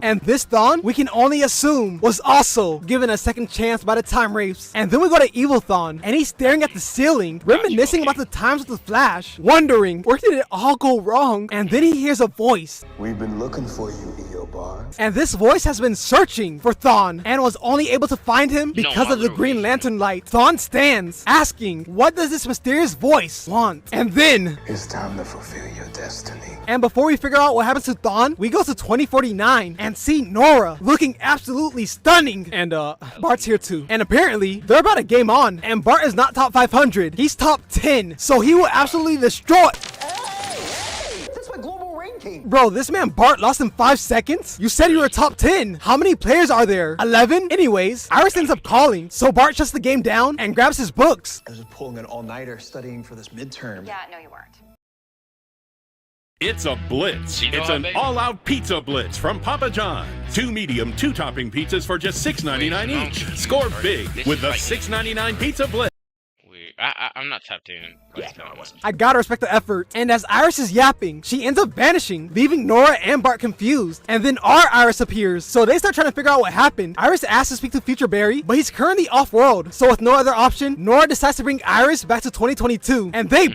And this Thawne, we can only assume, was also given a second chance by the time wraiths. And then we go to Evil Thawne, and he's staring at the ceiling, reminiscing about the times with the Flash, wondering where did it all go wrong. And then he hears a voice. We've been looking for you, Eobard. And this voice has been searching for Thawne and was only able to find him because of the Green Lantern light. Thawne stands, asking, what does this mysterious voice want? And then, it's time to fulfill your destiny. And before we figure out what happens to Thawne, we go to 2049 and see Nora looking absolutely stunning. And Bart's here too. And apparently, they're about to game on. And Bart is not top 500. He's top 10. So he will absolutely destroy. That's my global ranking. Bro, this man Bart lost in 5 seconds? You said you were top 10. How many players are there? 11? Anyways, Iris ends up calling. So Bart shuts the game down and grabs his books. I was pulling an all-nighter studying for this midterm. Yeah, no, you weren't. It's a blitz. It's an all-out pizza blitz from Papa John's. 2 medium, 2 topping pizzas for just $6.99 each. Score big with the $6.99 pizza blitz. I'm not tapped in. I gotta respect the effort. And as Iris is yapping, she ends up vanishing, leaving Nora and Bart confused. And then our Iris appears, so they start trying to figure out what happened. Iris asks to speak to Future Barry, but he's currently off-world. So with no other option, Nora decides to bring Iris back to 2022. And they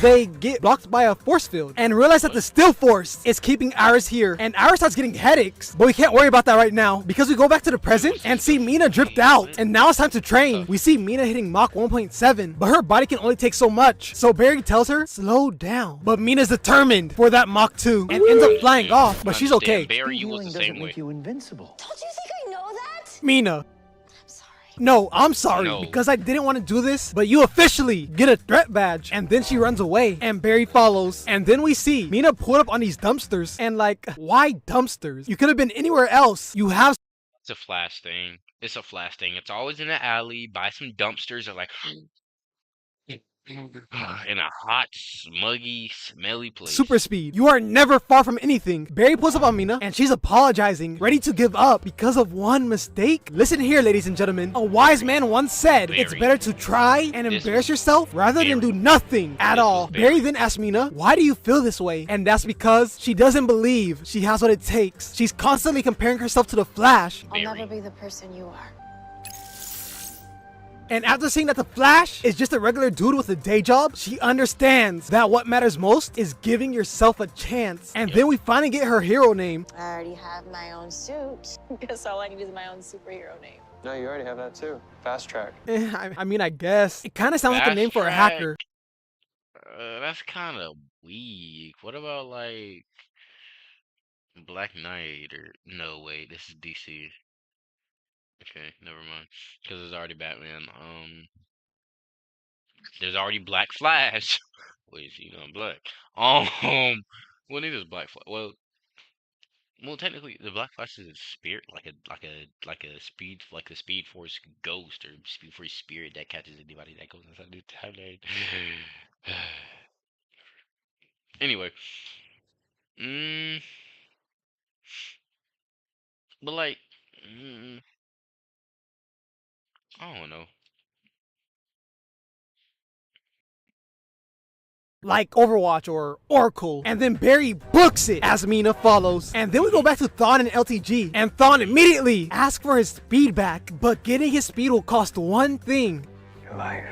they get blocked by a force field and realize that the Still Force is keeping Iris here. And Iris starts getting headaches, but we can't worry about that right now because we go back to the present and see Mina dripped out. And now it's time to train. We see Mina hitting Mach 1.7, but her body can only take so much. So Barry tells her, slow down. But Mina's determined for that Mach 2 and ends up flying off, but she's okay. Barry, you was the same way. Make you invincible. Don't you think I know that? Mina. I'm sorry. No, I'm sorry because I didn't want to do this, but you officially get a threat badge. And then she runs away and Barry follows. And then we see Mina pull up on these dumpsters and like, why dumpsters? You could have been anywhere else. You have. It's a Flash thing. It's a Flash thing. It's always in the alley, by some dumpsters or like in a hot, smuggy, smelly place. Super speed. You are never far from anything. Barry pulls up on Mina and she's apologizing, ready to give up because of one mistake. Listen here, ladies and gentlemen. A wise man once said, it's better to try and embarrass yourself rather than do nothing at all. Barry then asks Mina, why do you feel this way? And that's because she doesn't believe she has what it takes. She's constantly comparing herself to the Flash. I'll never be the person you are. And after seeing that the Flash is just a regular dude with a day job, she understands that what matters most is giving yourself a chance. And then we finally get her hero name. I already have my own suit. Guess all I need is my own superhero name. No, you already have that too. Fast Track. I mean, I guess. It kind of sounds like a name for a hacker. That's kind of weak. What about like Black Knight or no? Wait, this is DC. Okay, never mind. Because there's already Batman. There's already Black Flash. Wait, you know, black. Well, neither is Black Flash. Well, technically, the Black Flash is a spirit, like a speed force ghost or speed force spirit that catches anybody that goes inside the timeline. Anyway, but like, I don't know. Like Overwatch or Oracle. And then Barry books it as Mina follows. And then we go back to Thawne and LTG. And Thawne immediately asks for his speed back. But getting his speed will cost one thing. Your life.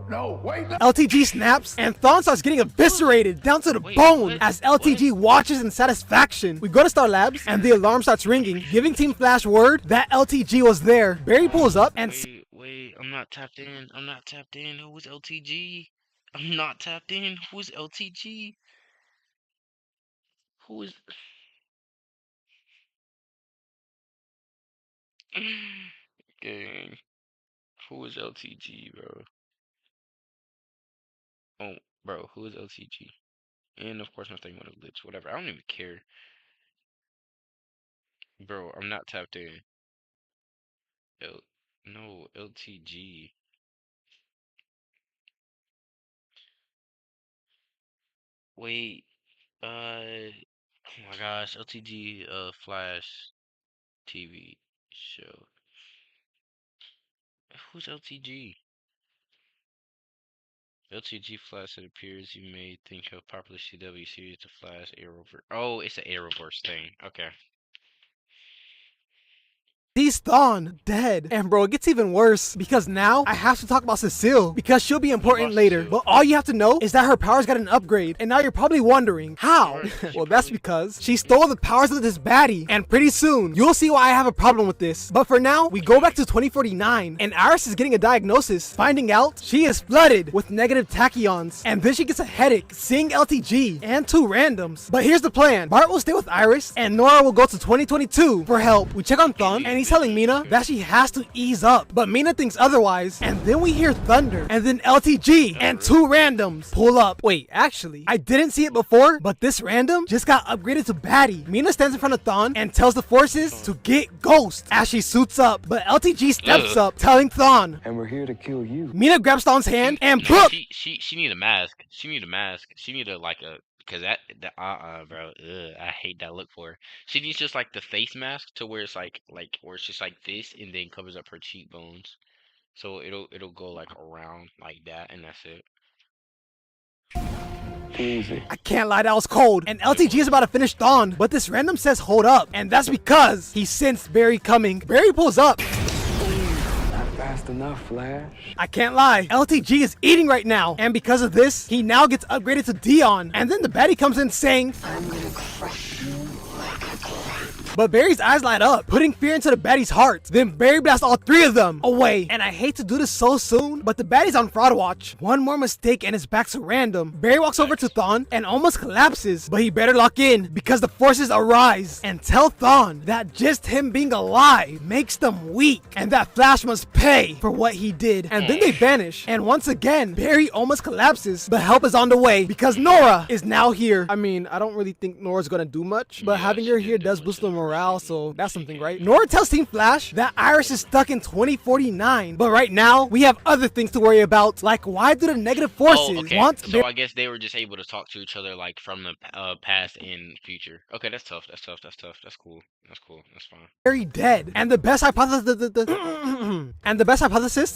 No, wait. No. LTG snaps and Thawne starts getting eviscerated down to the bone as LTG watches in satisfaction. We go to Star Labs and the alarm starts ringing, giving Team Flash word that LTG was there. Barry pulls up and Wait, I'm not tapped in. I'm not tapped in. Who was LTG? I'm not tapped in. Who's LTG? Who is? Gang. Who is LTG, bro? Oh, bro, who is LTG? And of course, nothing would have glitched. Whatever. I don't even care. Bro, I'm not tapped in. No, LTG. Wait. Oh my gosh, LTG Flash TV show. Who's LTG? LTG Flash, it appears you may think of popular CW series The Flash Arrowverse. Oh, it's an Arrowverse thing. Okay. He's Thawne, dead. And bro, it gets even worse because now I have to talk about Cecile because she'll be important later. But all you have to know is that her powers got an upgrade. And now you're probably wondering, how? Well, that's because she stole the powers of this baddie. And pretty soon, you'll see why I have a problem with this. But for now, we go back to 2049 and Iris is getting a diagnosis, finding out she is flooded with negative tachyons. And then she gets a headache, seeing LTG and 2 randoms. But here's the plan. Bart will stay with Iris and Nora will go to 2022 for help. We check on Thawne and he's telling Mina that she has to ease up, but Mina thinks otherwise. And then we hear thunder, and then LTG and 2 randoms pull up. Wait, actually, I didn't see it before, but this random just got upgraded to baddie. Mina stands in front of Thawne and tells the forces to get Ghost as she suits up, but LTG steps up, telling Thawne, "And we're here to kill you." Mina grabs Thawne's hand and book. She need a mask. She need a mask. She need a because bro, I hate that look for her. She needs just like the face mask to where it's like where it's just like this and then covers up her cheekbones, so it'll go like around like that and that's it. Easy. I can't lie, that was cold. And LTG is about to finish Thawne, but this random says hold up, and that's because he sensed Barry coming. Barry pulls up. Fast enough, Flash. I can't lie, LTG is eating right now, and because of this, he now gets upgraded to Dion. And then the baddie comes in saying, "I'm gonna crush you like a grape." But Barry's eyes light up, putting fear into the baddie's heart. Then Barry blasts all 3 of them away. And I hate to do this so soon, but the baddie's on fraud watch. One more mistake and it's back to random. Barry walks over to Thawne and almost collapses, but he better lock in because the forces arise and tell Thawne that just him being alive makes them weak and that Flash must pay for what he did. And then they vanish. And once again, Barry almost collapses, but help is on the way because Nora is now here. I mean, I don't really think Nora's gonna do much, but having her here does boost the morale, so that's something, right? Nora tells Team Flash that Iris is stuck in 2049, but right now we have other things to worry about, like why do the negative forces want? So I guess they were just able to talk to each other like from the past and future. Okay, that's tough. That's tough. That's tough. That's cool. That's cool. That's fine. Barry dead, and the best hypothesis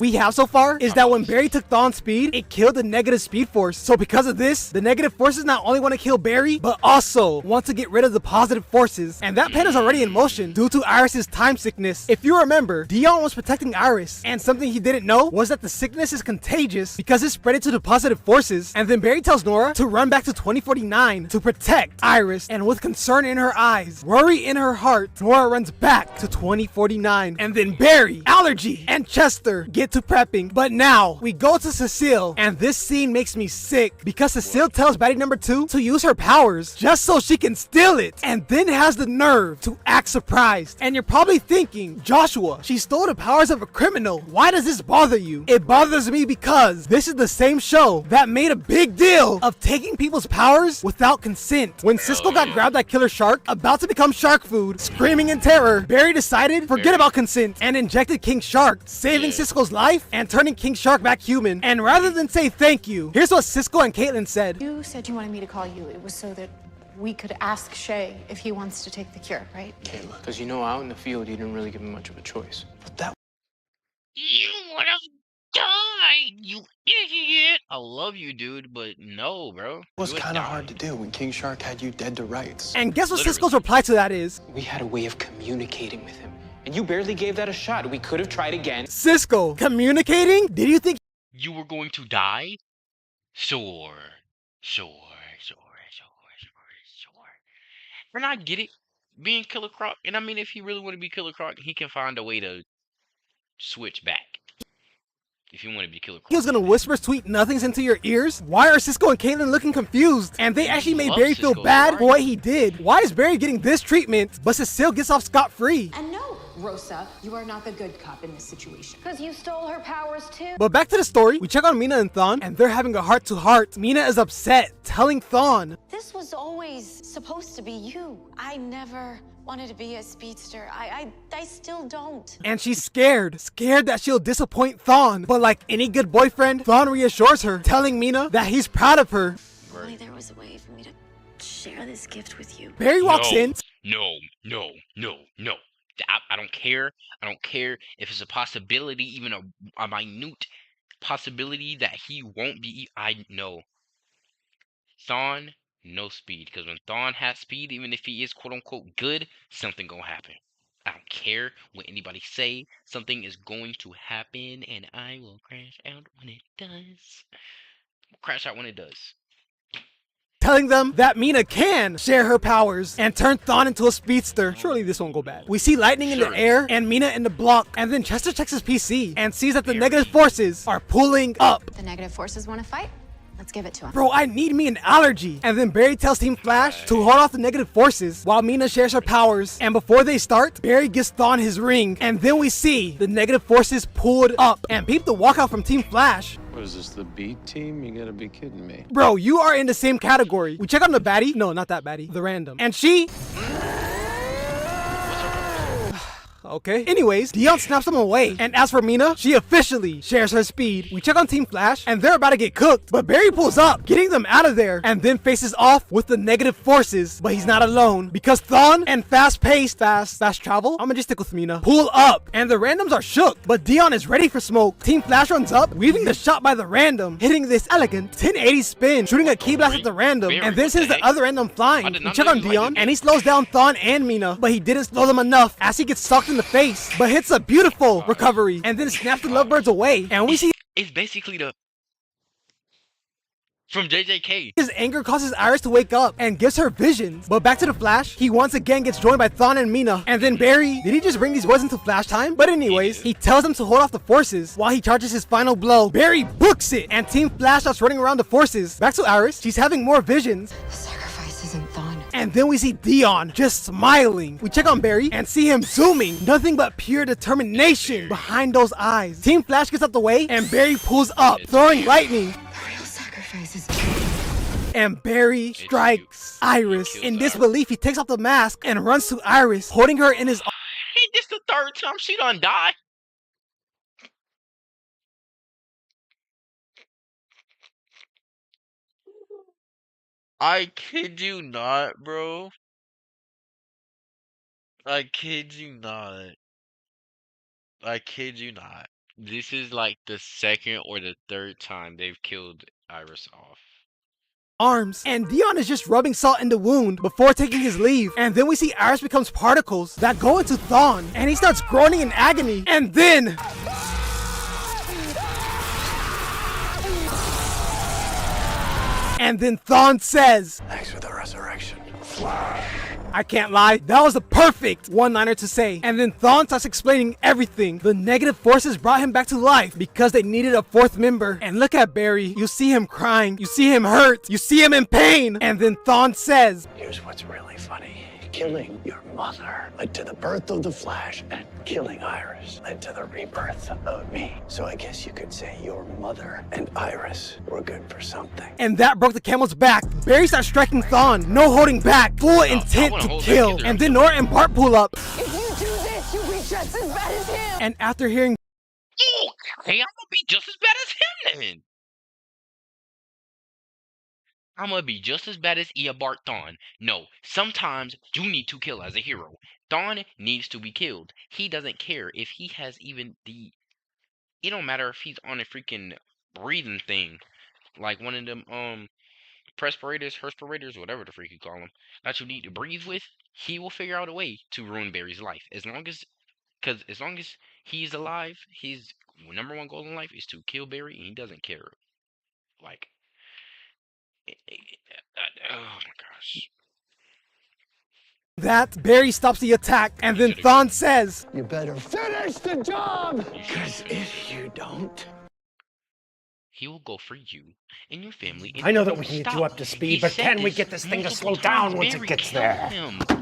we have so far is that when Barry took Thawne's speed, it killed the negative speed force. So because of this, the negative forces not only want to kill Barry, but also want to get rid of the positive forces. And that plan is already in motion due to Iris's time sickness. If you remember, Dion was protecting Iris, and something he didn't know was that the sickness is contagious because it spread it to the positive forces. And then Barry tells Nora to run back to 2049 to protect Iris, and with concern in her eyes, worry in her heart, Nora runs back to 2049. And then Barry, Allergy, and Chester get to prepping. But now we go to Cecile, and this scene makes me sick because Cecile tells baddie number 2 to use her powers just so she can steal it, and then has the nerve to act surprised. And you're probably thinking, Joshua, she stole the powers of a criminal. Why does this bother you? It bothers me because this is the same show that made a big deal of taking people's powers without consent. When Cisco got grabbed by Killer Shark, about to become shark food, screaming in terror, Barry decided forget about consent and injected King Shark, saving Cisco's life and turning King Shark back human. And rather than say thank you, here's what Cisco and Caitlin said. You said you wanted me to call you. It was so that we could ask Shay if he wants to take the cure, right? Kayla, because you know out in the field you didn't really give him much of a choice. But that You would have died, you idiot! I love you, dude, but no, bro. was kind of hard to do when King Shark had you dead to rights. And guess what Cisco's reply to that is? We had a way of communicating with him, and you barely gave that a shot. We could have tried again. Cisco, communicating? Did you think you were going to die? Sure. And I get it, being Killer Croc, and I mean, if he really want to be Killer Croc, he can find a way to switch back. If you want to be Killer Croc. he was gonna whisper sweet nothings into your ears? Why are Cisco and Caitlin looking confused? And they actually made Barry feel bad for what he did. Why is Barry getting this treatment, but Cecile gets off scot-free? And no, Rosa, you are not the good cop in this situation. Because you stole her powers too. But back to the story, we check on Mina and Thawne, and they're having a heart-to-heart. Mina is upset, telling Thawne, This was always supposed to be you. I never wanted to be a speedster. I still don't. and she's scared that she'll disappoint Thawne. But like any good boyfriend, Thawne reassures her, telling Mina that he's proud of her. If only there was a way for me to share this gift with you. Barry walks in. No. I don't care. I don't care if it's a possibility, even a minute possibility that he won't be. I know. Thawne, no speed. Because when Thawne has speed, even if he is quote unquote good, something gonna happen. I don't care what anybody say. Something is going to happen, and I will crash out when it does. Crash out when it does. Telling them that Mina can share her powers and turn Thawne into a speedster. Surely this won't go bad. We see lightning in the air and Mina in the block, and then Chester checks his PC and sees that the negative forces are pulling up. The negative forces want to fight? Let's give it to him. Bro, I need me an allergy. And then Barry tells Team Flash to hold off the negative forces while Mina shares her powers. And before they start, Barry gives Thawne his ring. And then we see the negative forces pulled up. And peep the walkout from Team Flash. What is this, the B team? You gotta be kidding me. Bro, you are in the same category. We check on the baddie. No, not that baddie. The random. And she... Okay. Anyways, Dion snaps them away. And as for Mina, she officially shares her speed. We check on Team Flash, and they're about to get cooked. But Barry pulls up, getting them out of there, and then faces off with the negative forces. But he's not alone, because Thawne and fast travel, I'ma just stick with Mina, pull up. And the randoms are shook, but Dion is ready for smoke. Team Flash runs up, weaving the shot by the random, hitting this elegant 1080 spin, shooting a key blast at the random, and then sends the other random flying. We check on Dion, and he slows down Thawne and Mina, but he didn't slow them enough as he gets sucked in the face, but hits a beautiful recovery and then snaps the lovebirds away. And we see it's basically the from JJK. His anger causes Iris to wake up and gives her visions. But back to the Flash, he once again gets joined by Thawne and Mina. And then Barry, did he just bring these boys into Flash time? But anyways, he tells them to hold off the forces while he charges his final blow. Barry books it, and Team Flash starts running around the forces. Back to Iris, she's having more visions. The sacrifice isn't Thawne. And then we see Dion just smiling. We check on Barry and see him zooming. Nothing but pure determination behind those eyes. Team Flash gets out the way and Barry pulls up, throwing lightning. And Barry strikes Iris. In disbelief, he takes off the mask and runs to Iris, holding her in his arms. Ain't this the third time she done died? I kid you not, bro. I kid you not. I kid you not. This is like the second or the third time they've killed Iris off. And Dion is just rubbing salt in the wound before taking his leave. And then we see Iris becomes particles that go into Thawne, and he starts groaning in agony. And then Thawne says, "Thanks for the resurrection." I can't lie, that was the perfect one-liner to say. And then Thawne starts explaining everything. The negative forces brought him back to life because they needed a fourth member. And look at Barry. You see him crying. You see him hurt. You see him in pain. And then Thawne says, "Here's what's really funny. Killing your mother led to the birth of the Flash, and killing Iris led to the rebirth of me. So I guess you could say your mother and Iris were good for something." And that broke the camel's back. Barry starts striking Thawne, no holding back, full intent to kill. And then Nora and Bart pull up. If you do this, you'll be just as bad as him. And after hearing, Hey, I'm gonna be just as bad as him then. I'm gonna be just as bad as Bart Thawne. No, sometimes you need to kill as a hero. Thawne needs to be killed. He doesn't care if he has even the... It don't matter if he's on a freaking breathing thing. Like one of them, herspirators, whatever the freak you call them. That you need to breathe with. He will figure out a way to ruin Barry's life. As long as he's alive, his number one goal in life is to kill Barry, and he doesn't care. Like... Oh my gosh. that Barry stops the attack, and then Thawne says, "You better finish the job, because if you don't, he will go for you and your family. I know that we can get you up to speed, but can we get this thing to slow down once it gets there?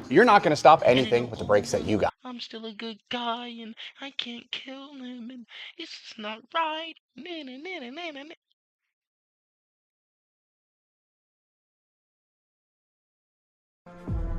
You're not going to stop anything with the brakes that you got. I'm still a good guy, and I can't kill him, and it's just not right.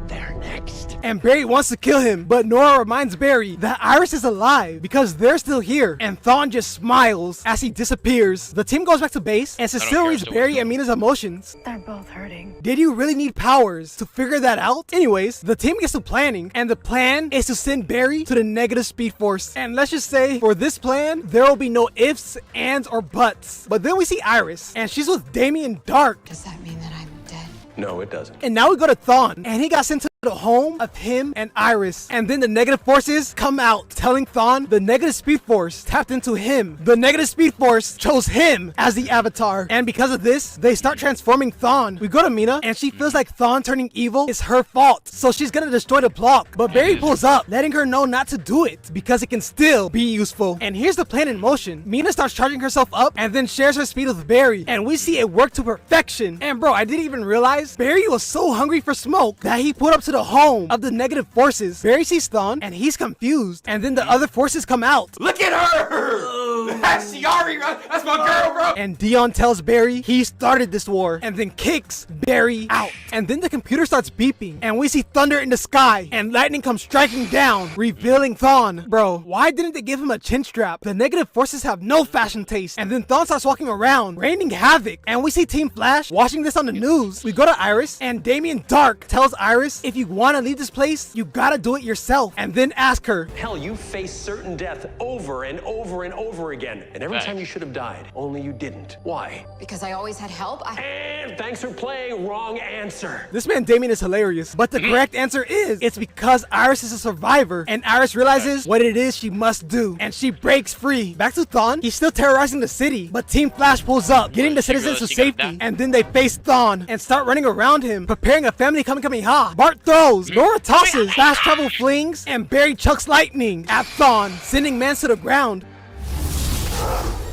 they're next." And Barry wants to kill him, but Nora reminds Barry that Iris is alive because they're still here. And Thawne just smiles as he disappears. The team goes back to base, and Cecile reads Barry and Mina's emotions. They're both hurting. Did you really need powers to figure that out? Anyways, the team gets to planning, and the plan is to send Barry to the negative speed force. And let's just say, for this plan, there will be no ifs, ands, or buts. But then we see Iris, and she's with Damien Dark. Does that mean that I'm dead? No, it doesn't. And now we go to Thawne, and he got sent to the home of him and Iris. And then the negative forces come out, telling Thawne the negative speed force tapped into him. The negative speed force chose him as the avatar. And because of this, they start transforming Thawne. We go to Mina, and she feels like Thawne turning evil is her fault. So she's gonna destroy the block. But Barry pulls up, letting her know not to do it because it can still be useful. And here's the plan in motion. Mina starts charging herself up and then shares her speed with Barry. And we see it work to perfection. And bro, I didn't even realize Barry was so hungry for smoke that he put up to the home of the negative forces. Barry sees Thawne and he's confused. And then the other forces come out. Look at her! That's Shiari, that's my girl, bro! And Dion tells Barry he started this war and then kicks Barry out. And then the computer starts beeping and we see thunder in the sky and lightning comes striking down, revealing Thawne. Bro, why didn't they give him a chin strap? The negative forces have no fashion taste. And then Thawne starts walking around, raining havoc. And we see Team Flash watching this on the news. We go to Iris and Damien Dark tells Iris, if you want to leave this place, you gotta do it yourself. And then ask her, Hell, you faced certain death over and over and over again. And every time you should have died, only you didn't. Why? Because I always had help. And thanks for playing wrong answer. This man Damien is hilarious, but the correct answer is, it's because Iris is a survivor and Iris realizes what it is she must do and she breaks free. Back to Thawne, he's still terrorizing the city, but Team Flash pulls up, getting the citizens to safety, and then they face Thawne and start running around him, preparing a family Kamehameha. Bart throws, Nora tosses, Fast Travel flings, and Barry chucks lightning at Thawne, sending man to the ground.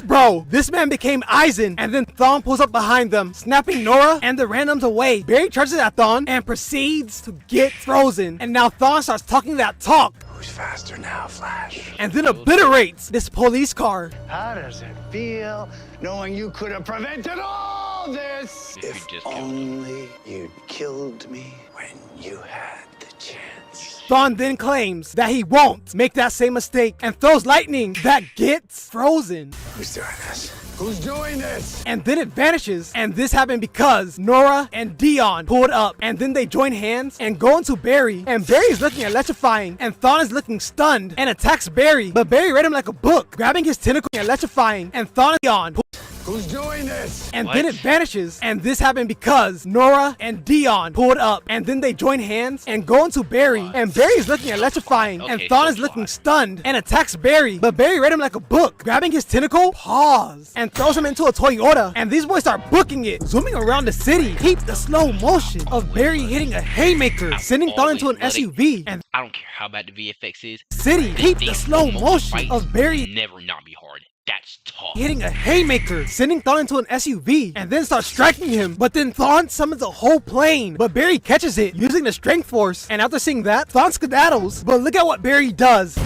Bro, this man became Aizen, and then Thawne pulls up behind them, snapping Nora and the randoms away. Barry charges at Thawne and proceeds to get frozen. And now Thawne starts talking that talk. Who's faster now, Flash? And then obliterates this police car. How does it feel knowing you could have prevented all this? If only you'd killed me when you had the chance. Thawne then claims that he won't make that same mistake and throws lightning that gets frozen. Who's doing this? Who's doing this? And then it vanishes. And this happened because Nora and Dion pulled up. And then they join hands and go into Barry. And Barry's looking electrifying. And Thawne is looking stunned and attacks Barry. But Barry read him like a book, grabbing his tentacle and electrifying. And Thawne and Dion Who's doing this? And then it vanishes. And this happened because Nora and Dion pulled up. And then they join hands and go into Barry. And Barry's looking electrifying. And Thawne is looking stunned and attacks Barry. But Barry read him like a book, grabbing his tentacle, pause, and throws him into a Toyota. And these boys start booking it, zooming around the city. Keep the slow motion of Barry hitting a haymaker, sending Thawne into an SUV. And I don't care how bad the VFX is. City, keep the slow motion of Barry never not be hard. That's tough. Hitting a haymaker, sending Thawne into an SUV, and then starts striking him. But then Thawne summons a whole plane. But Barry catches it using the strength force. And after seeing that, Thawne skedaddles. But look at what Barry does.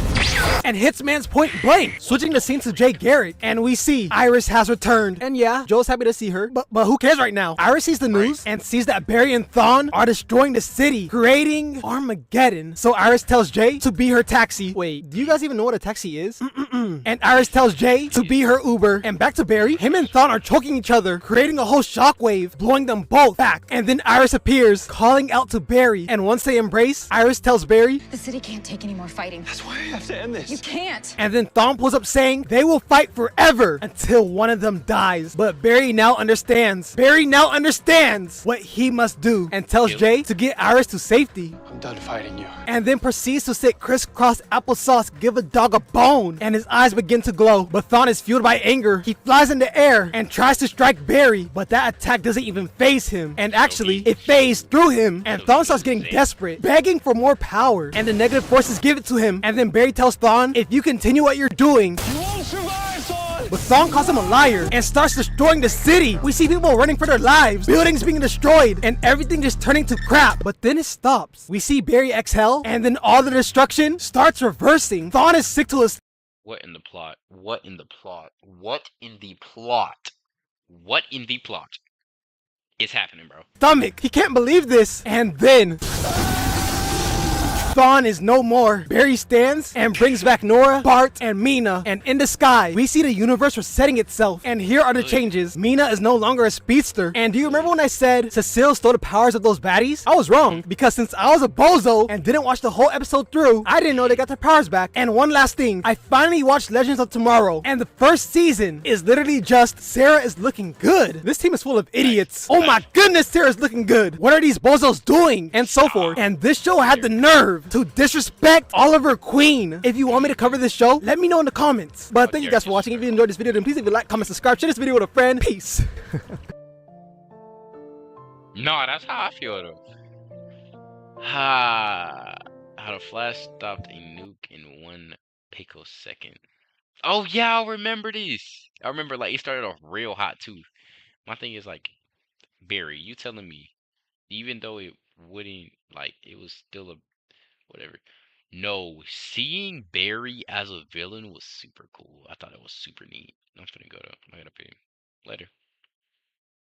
And hits man's point blank, switching the scene to Jay Garrick. And we see Iris has returned. And yeah, Joe's happy to see her, but who cares right now? Iris sees the news and sees that Barry and Thawne are destroying the city, creating Armageddon. So Iris tells Jay to be her taxi. Wait, do you guys even know what a taxi is? And Iris tells Jay to be her Uber. And back to Barry, him and Thawne are choking each other, creating a whole shockwave, blowing them both back. And then Iris appears, calling out to Barry. And once they embrace, Iris tells Barry, The city can't take any more fighting. That's why I have to end this. You can't. And then Thawne pulls up saying they will fight forever until one of them dies. But Barry now understands. Barry now understands what he must do and tells Jay to get Iris to safety. I'm done fighting you. And then proceeds to sit crisscross applesauce, give a dog a bone, and his eyes begin to glow. But Thawne is fueled by anger. He flies in the air and tries to strike Barry, but that attack doesn't even phase him. And actually, it phased through him, and Thawne starts getting desperate, begging for more power. And the negative forces give it to him. And then Barry tells Thawne, if you continue what you're doing, You won't survive, Thawne! but Thawne calls him a liar and starts destroying the city. We see people running for their lives, buildings being destroyed, and everything just turning to crap. But then it stops. We see Barry exhale, and then all the destruction starts reversing. Thawne is sick to his... What in the plot? What in the plot? What in the plot? What in the plot is happening, bro? stomach. He can't believe this. And then... Thawne is no more. Barry stands and brings back Nora, Bart, and Mina. And in the sky, we see the universe resetting itself. And here are the changes. Mina is no longer a speedster. And do you remember when I said Cecile stole the powers of those baddies? I was wrong, because since I was a bozo and didn't watch the whole episode through, I didn't know they got their powers back. And one last thing, I finally watched Legends of Tomorrow, and the first season is literally just Sarah is looking good. This team is full of idiots. Oh my goodness, Sarah's looking good. What are these bozos doing? And so forth. And this show had the nerve to disrespect Oliver Queen. If you want me to cover this show, let me know in the comments. But thank you guys for watching. If you enjoyed this video, then please leave a like, comment, subscribe, share this video with a friend. Peace. No, that's how I feel though. How the Flash stopped a nuke in 1 picosecond. Oh yeah, I remember this. I remember like it started off real hot too. My thing is like, Barry, you telling me, even though it wouldn't, like, it was still a whatever. No, seeing Barry as a villain was super cool. I thought it was super neat. I'm finna go though. I gotta pay him later.